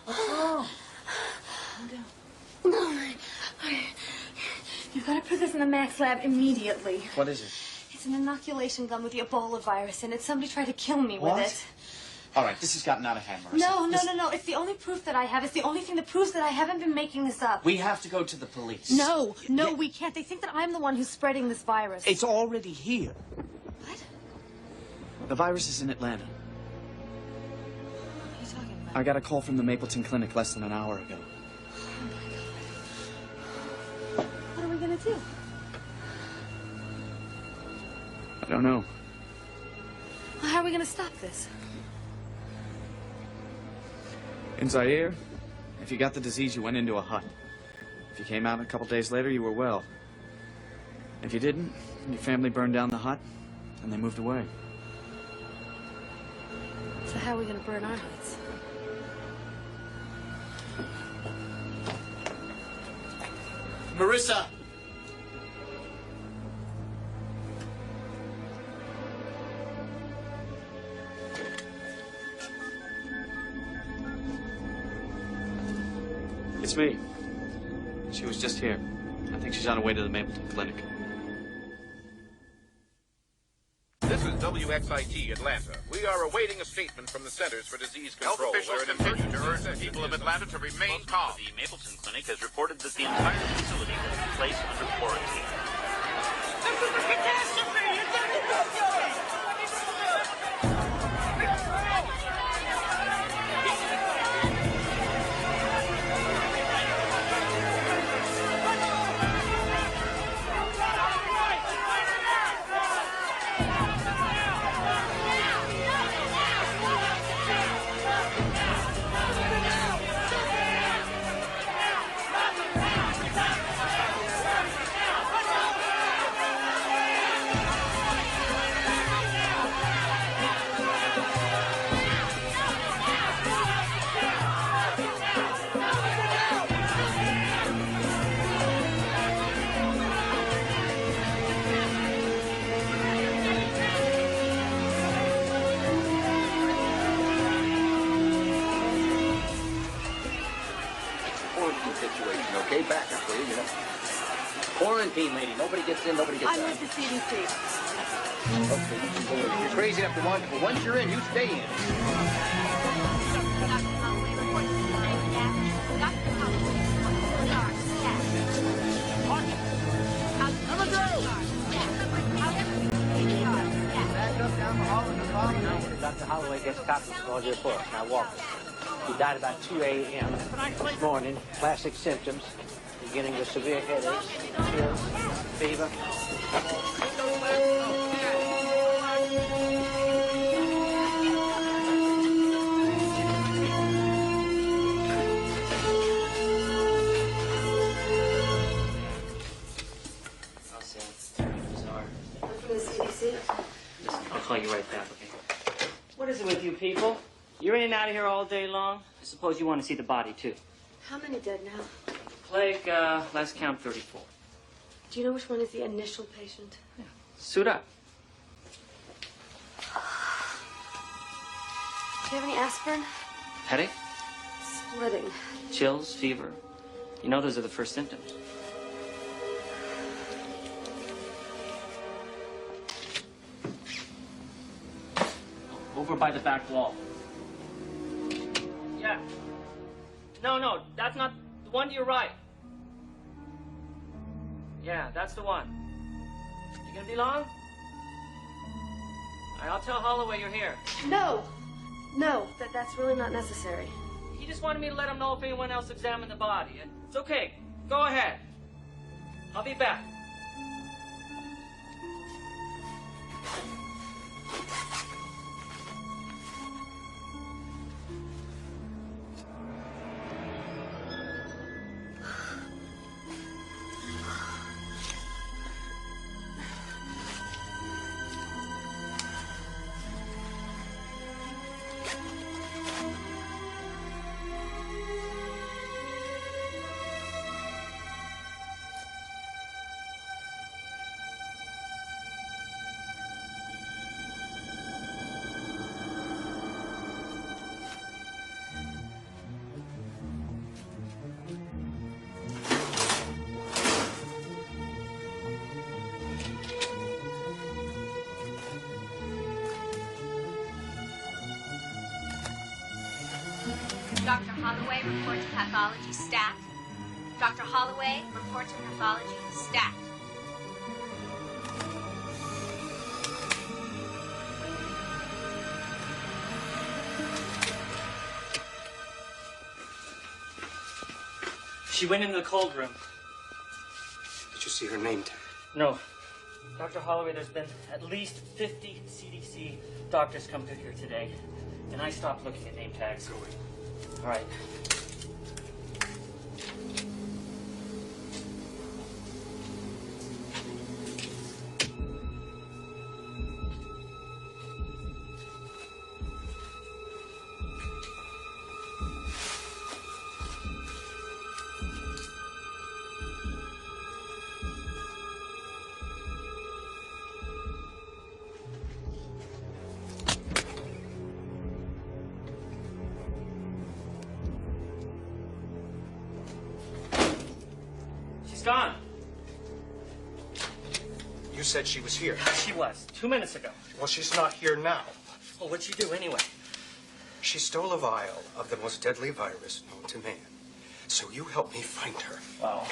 What's wrong? Calm down. You've got to put this in the Max lab immediately. What is it? It's an inoculation gun with the Ebola virus in it. Somebody tried to kill me with it. All right, this has gotten out of hand, Marissa. No. It's the only proof that I have. It's the only thing that proves that I haven't been making this up. We have to go to the police. No, we can't. They think that I'm the one who's spreading this virus. It's already here. What? The virus is in Atlanta. What are you talking about? I got a call from the Mapleton Clinic less than an hour ago. Oh, my God. What are we going to do? I don't know. Well, how are we going to stop this? In Zaire, if you got the disease, you went into a hut. If you came out a couple days later, you were well. If you didn't, your family burned down the hut, and they moved away. So how are we going to burn our huts? Marissa! It's me. She was just here. I think she's on her way to the Mapleton Clinic. This is WXIT Atlanta. We are awaiting a statement from the Centers for Disease Control. Health officials where an continue to emergency urge the people of Atlanta to remain Spokesman calm. for the Mapleton Clinic has reported that the entire facility will be placed under quarantine. This is a catastrophe! It's a catastrophe! Quarantine situation, okay? Back up, will you know? Quarantine, lady. Nobody gets in, nobody gets out. I'm with the CDC. Okay, you're crazy enough to want, but once you're in, you stay in. Dr. Holloway gets copies of all your reports. Now walk us. He died about 2 a.m. this morning. Classic symptoms, beginning with severe headaches, chills, fever. I'll say it's bizarre. I'm from the CDC. Listen, I'll call you right back, okay? What is it with you people? You're in and out of here all day long. I suppose you want to see the body, too. How many dead now? Plague, last count 34. Do you know which one is the initial patient? Suit up. Do you have any aspirin? Headache, Splitting. chills, fever. You know those are the first symptoms. Over by the back wall. Yeah. No, that's not the one to your right. Yeah, that's the one. You gonna be long? All right, I'll tell Holloway you're here. No, that's really not necessary. He just wanted me to let him know if anyone else examined the body. It's okay. Go ahead. I'll be back. Dr. Holloway, report to pathology stat. Dr. Holloway, report to pathology stat. She went into the cold room. Did you see her name tag? No. Dr. Holloway, there's been at least 50 CDC doctors come through here today, and I stopped looking at name tags. All right. She's gone. You said she was here. She was, 2 minutes ago. Well, she's not here now. Well, what'd she do anyway? She stole a vial of the most deadly virus known to man. So you help me find her. Well,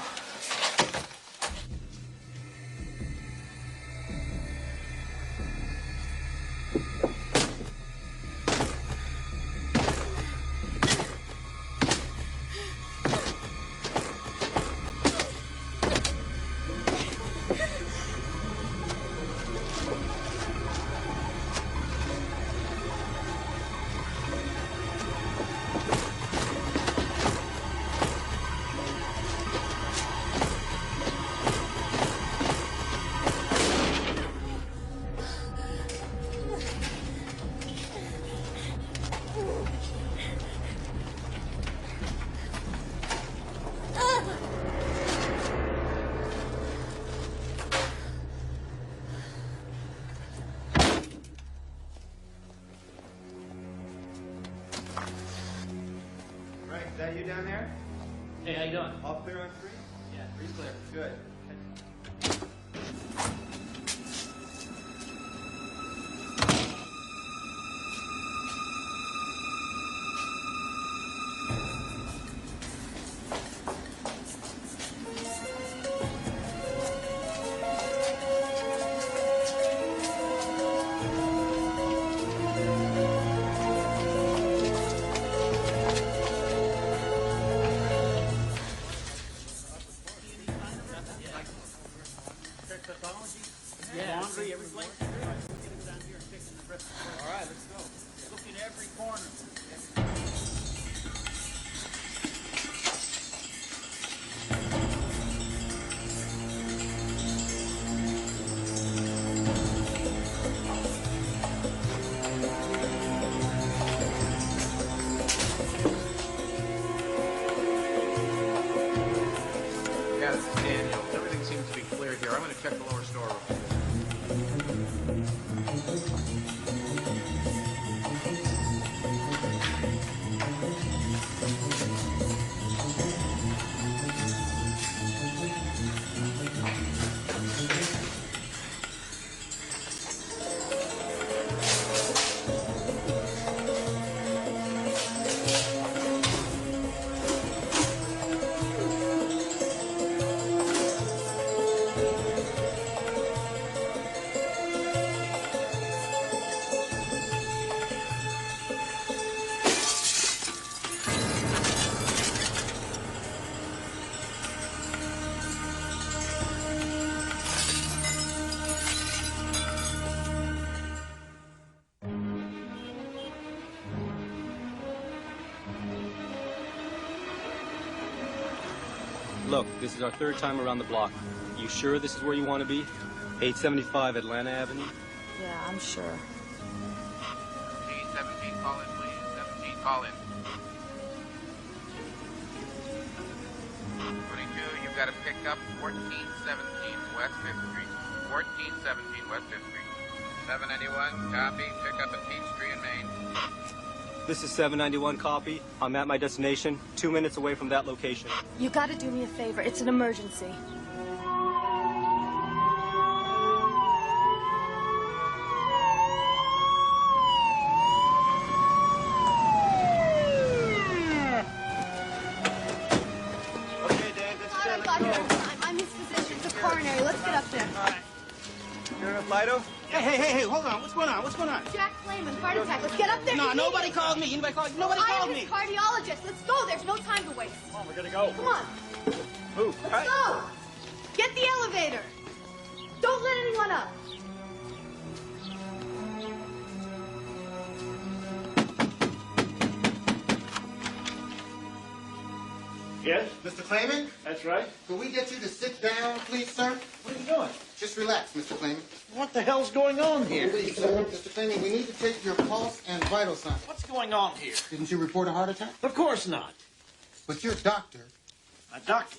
Right, is that you down there? hey, how you doing? All clear on 3? Yeah, pretty clear. Good. Yeah, laundry, every place. All right, let's go. Look in every corner. Yeah, this is Daniel. Everything seems to be clear here. I'm going to check the lower storeroom. Look, this is our third time around the block. You sure this is where you want to be? 875 Atlanta Avenue? Yeah, I'm sure. 17, call in, please. 17, call in. 22, you've got to pick up 1417 West 5th Street. 1417 West 5th Street. 791, copy. Pick up at Peachtree in Maine. This is 791 copy. I'm at my destination, 2 minutes away from that location. You gotta do me a favor. It's an emergency. Okay, Dave, this is Glad I got here on time. I'm his physician. It's a coronary. Let's get up there. All right. You're enough, Lido? Hey, hold on. What's going on? What's going on? Jack Flamin, heart attack. Let's get up there. No, immediately. nobody called me. Anybody called? Nobody called I'm me. his cardiologist. Let's go. There's no time to waste. Come on, we're gonna go. Come on. Move. Let's go. Get the elevator. Don't let anyone up. Yes? Mr. Clayman? That's right. Could we get you to sit down, please, sir? What are you doing? Just relax, Mr. Clayman. What the hell's going on here? Please, sir. Mr. Clayman, we need to take your pulse and vital signs. What's going on here? Didn't you report a heart attack? Of course not. But you're a doctor. A doctor.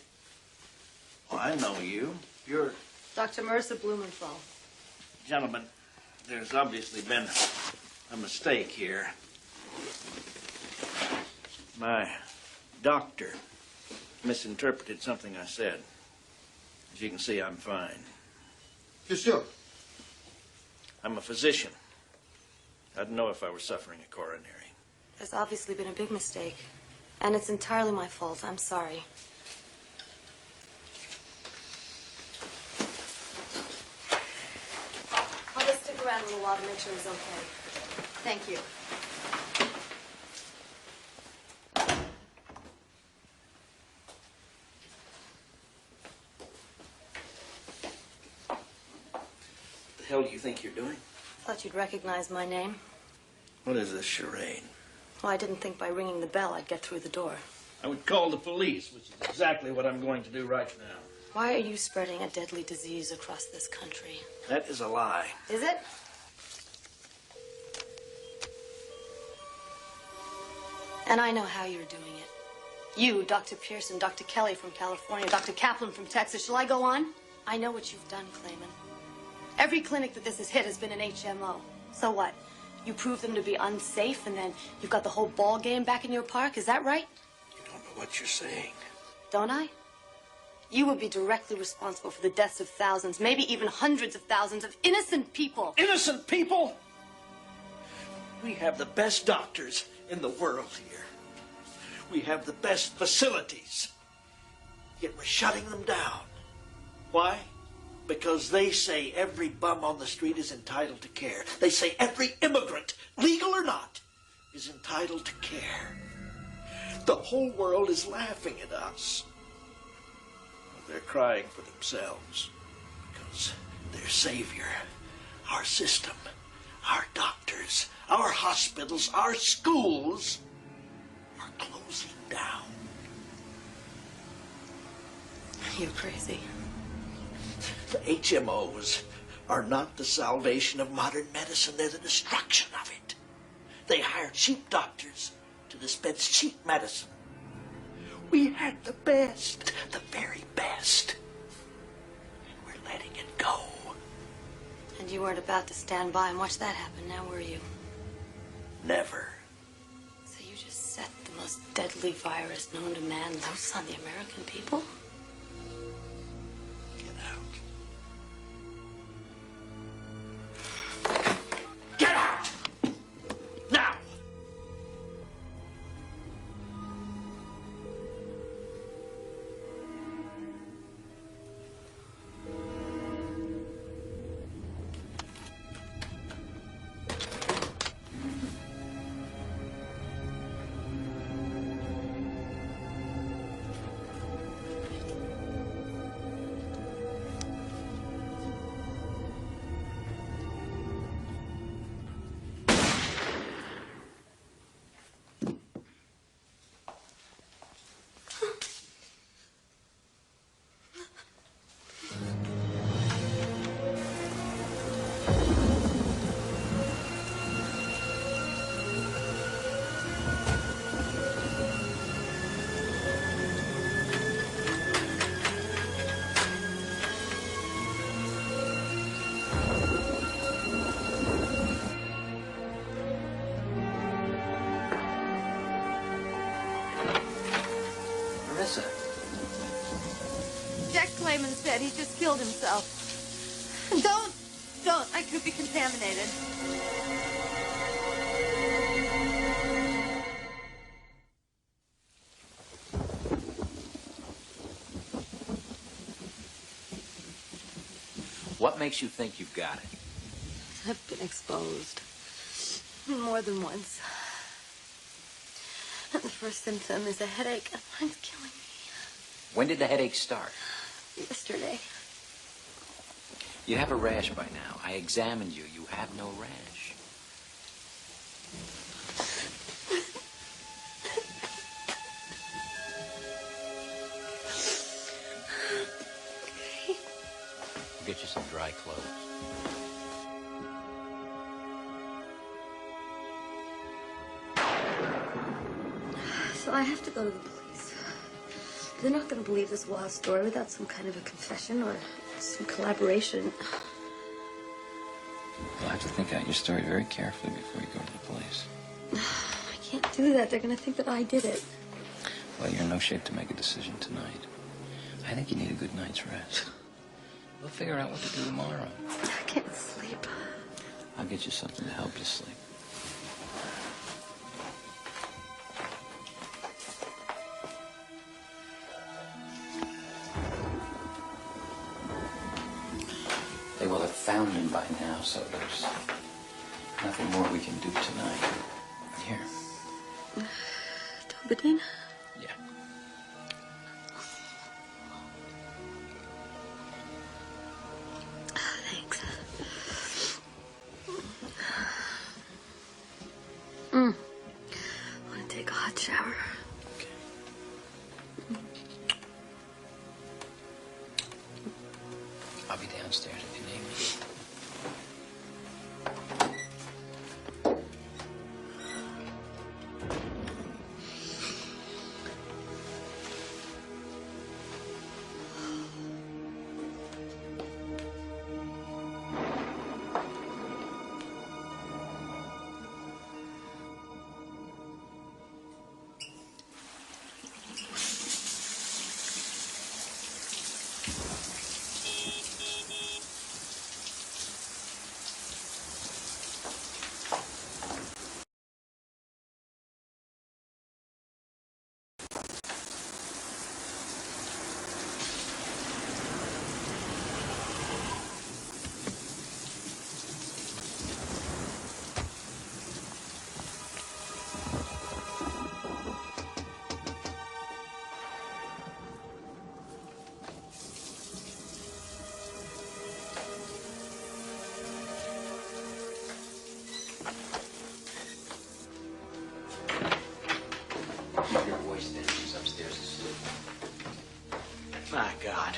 Well, I know you. You're... Dr. Marissa Blumenthal. Gentlemen, there's obviously been a mistake here. My doctor misinterpreted something I said. As you can see, I'm fine. You sure? I'm a physician. I didn't know if I were suffering a coronary. There's obviously been a big mistake. And it's entirely my fault. I'm sorry. I'll just stick around a little while to make sure he's okay. Thank you. What the hell do you think you're doing? Thought you'd recognize my name. What is this charade? Well, I didn't think by ringing the bell I'd get through the door. I would call the police, which is exactly what I'm going to do right now. Why are you spreading a deadly disease across this country? That is a lie. Is it? And I know how you're doing it. You, Dr. Pearson, Dr. Kelly from California, Dr. Kaplan from Texas. Shall I go on? I know what you've done, Clayman. Every clinic that this has hit has been an HMO. So what? You prove them to be unsafe, and then you've got the whole ball game back in your park? Is that right? You don't know what you're saying. Don't I? You would be directly responsible for the deaths of thousands, maybe even hundreds of thousands of innocent people. Innocent people? We have the best doctors in the world here. We have the best facilities. Yet we're shutting them down. Why? Because they say every bum on the street is entitled to care. They say every immigrant, legal or not, is entitled to care. The whole world is laughing at us. They're crying for themselves because their savior, our system, our doctors, our hospitals, our schools are closing down. You're crazy. The HMOs are not the salvation of modern medicine. They're the destruction of it. They hire cheap doctors to dispense cheap medicine. We had the best, the very best. And we're letting it go. And you weren't about to stand by and watch that happen, now were you? Never. So you just set the most deadly virus known to man loose on the American people? Get out! Now! Marissa. Jack Clayman said he just killed himself. Don't. I could be contaminated. What makes you think you've got it? I've been exposed. More than once. And the first symptom is a headache, and mine's killing me. When did the headache start? Yesterday. You have a rash by now. I examined you. You have no rash. I'll get you some dry clothes. So I have to go to the police. They're not going to believe this wild story without some kind of a confession or some collaboration. You'll have to think out your story very carefully before you go to the police. I can't do that. They're going to think that I did it. Well, you're in no shape to make a decision tonight. I think you need a good night's rest. We'll figure out what to do tomorrow. I can't sleep. I'll get you something to help you sleep. They will have found him by now, so there's nothing more we can do tonight. Here. Tombadine? Yeah. Thanks. I want to take a hot shower. I'll be downstairs if you need me. Keep your voice down. She's upstairs asleep. My God.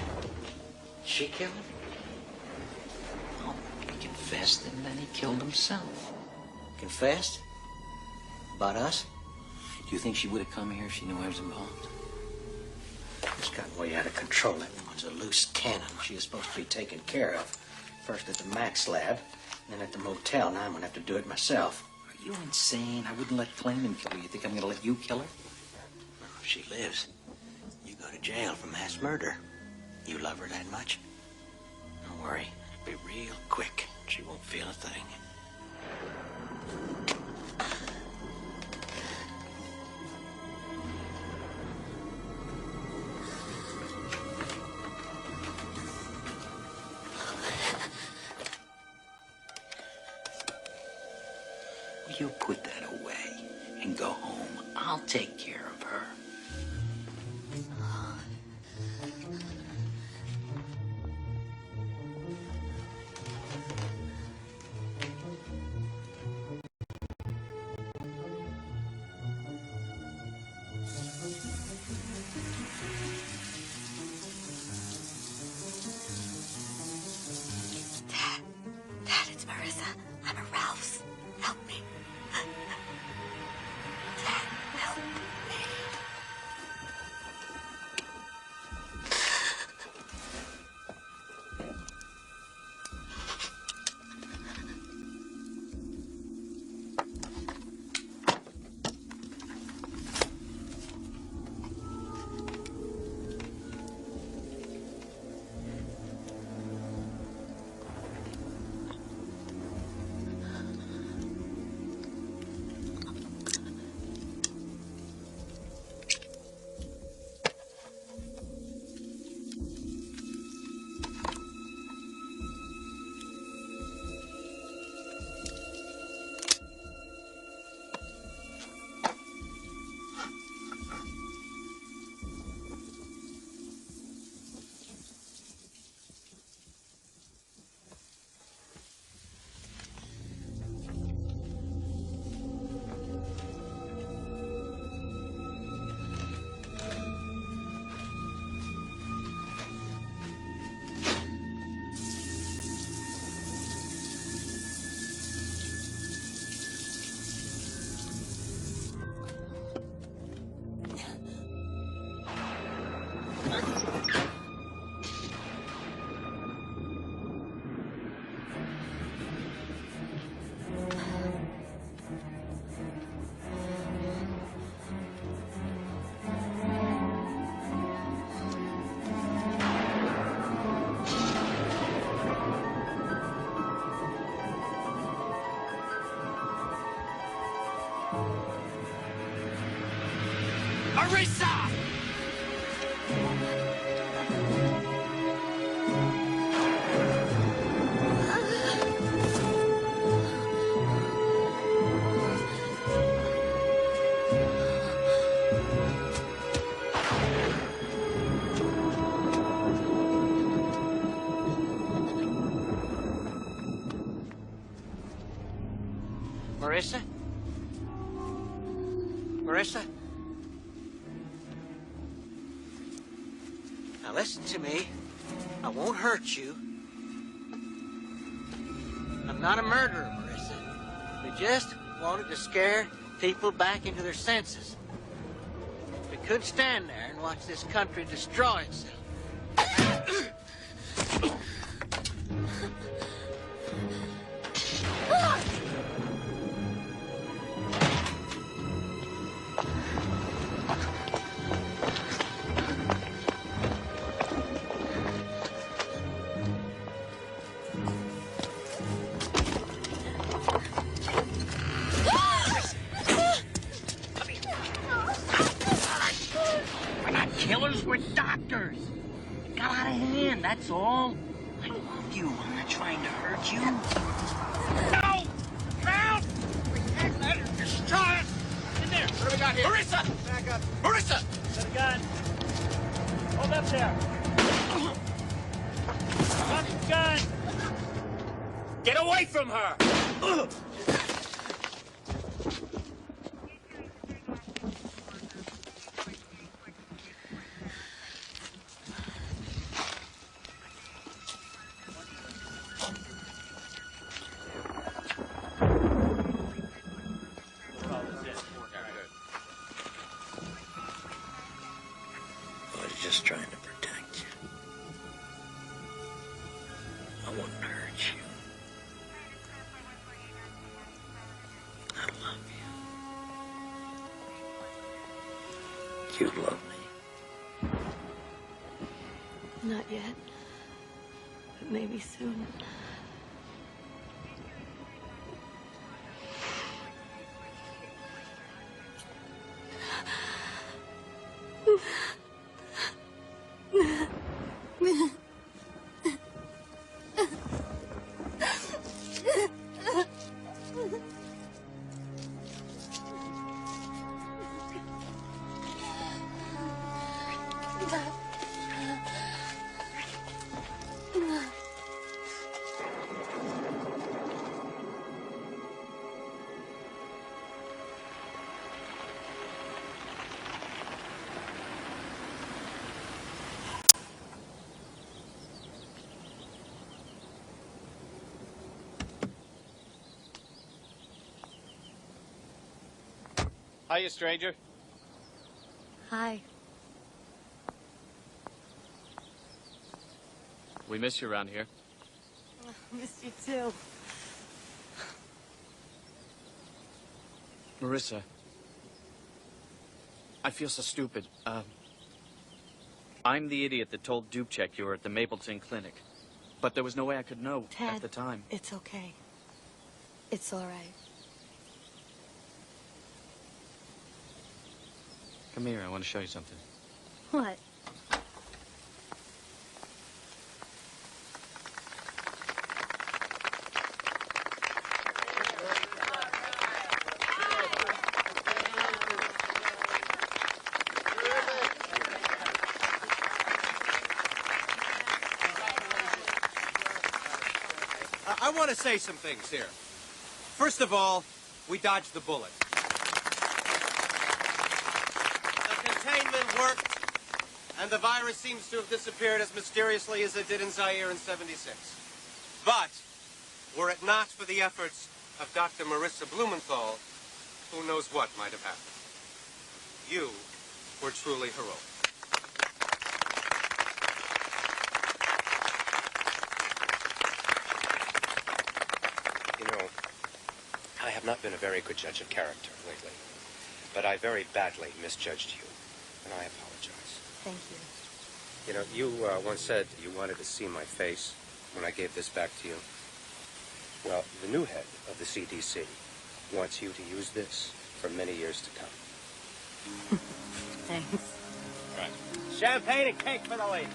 She killed him? Oh, he confessed and then he killed himself. Confessed? About us? Do you think she would have come here if she knew I was involved? It's gotten way out of control. That woman's a loose cannon. She is supposed to be taken care of. First at the Max lab, then at the motel. Now I'm going to have to do it myself. Are you insane? I wouldn't let Clayman kill her. You think I'm going to let you kill her? If she lives, you go to jail for mass murder. You love her that much? Don't worry. It'll be real quick. She won't feel a thing. Will you put that away and go home? I'll take care of her. Dad, it's Marissa. I'm at Ralph's. Help me. Dad, help me. Marissa! Marissa? Marissa? Now listen to me. I won't hurt you. I'm not a murderer, Marissa. We just wanted to scare people back into their senses. We could stand there and watch this country destroy itself. We're not killers, we're doctors. It got out of hand, that's all. I love you. I'm not trying to hurt you. No! Help! We can't let her destroy us! In there! What do we got here? Marissa! Back up. Marissa! Got a gun. Hold up there. Got the gun. Get away from her! I was just trying to protect you. I wouldn't hurt you. I love you. You love me. Not yet. But maybe soon. Hiya, stranger. Hi. We miss you around here. Missed you too. Marissa. I feel so stupid. I'm the idiot that told Dubček you were at the Mapleton Clinic. But there was no way I could know Ted, at the time. It's okay. It's all right. Come here, I want to show you something. What? I want to say some things here. First of all, we dodged the bullet. The containment worked, and the virus seems to have disappeared as mysteriously as it did in Zaire in '76. But, were it not for the efforts of Dr. Marissa Blumenthal, who knows what might have happened. You were truly heroic. You know, I have not been a very good judge of character lately, but I very badly misjudged you, and I apologize. Thank you. You know, you once said you wanted to see my face when I gave this back to you. Well, the new head of the CDC wants you to use this for many years to come. Thanks. Right. Champagne and cake for the lady.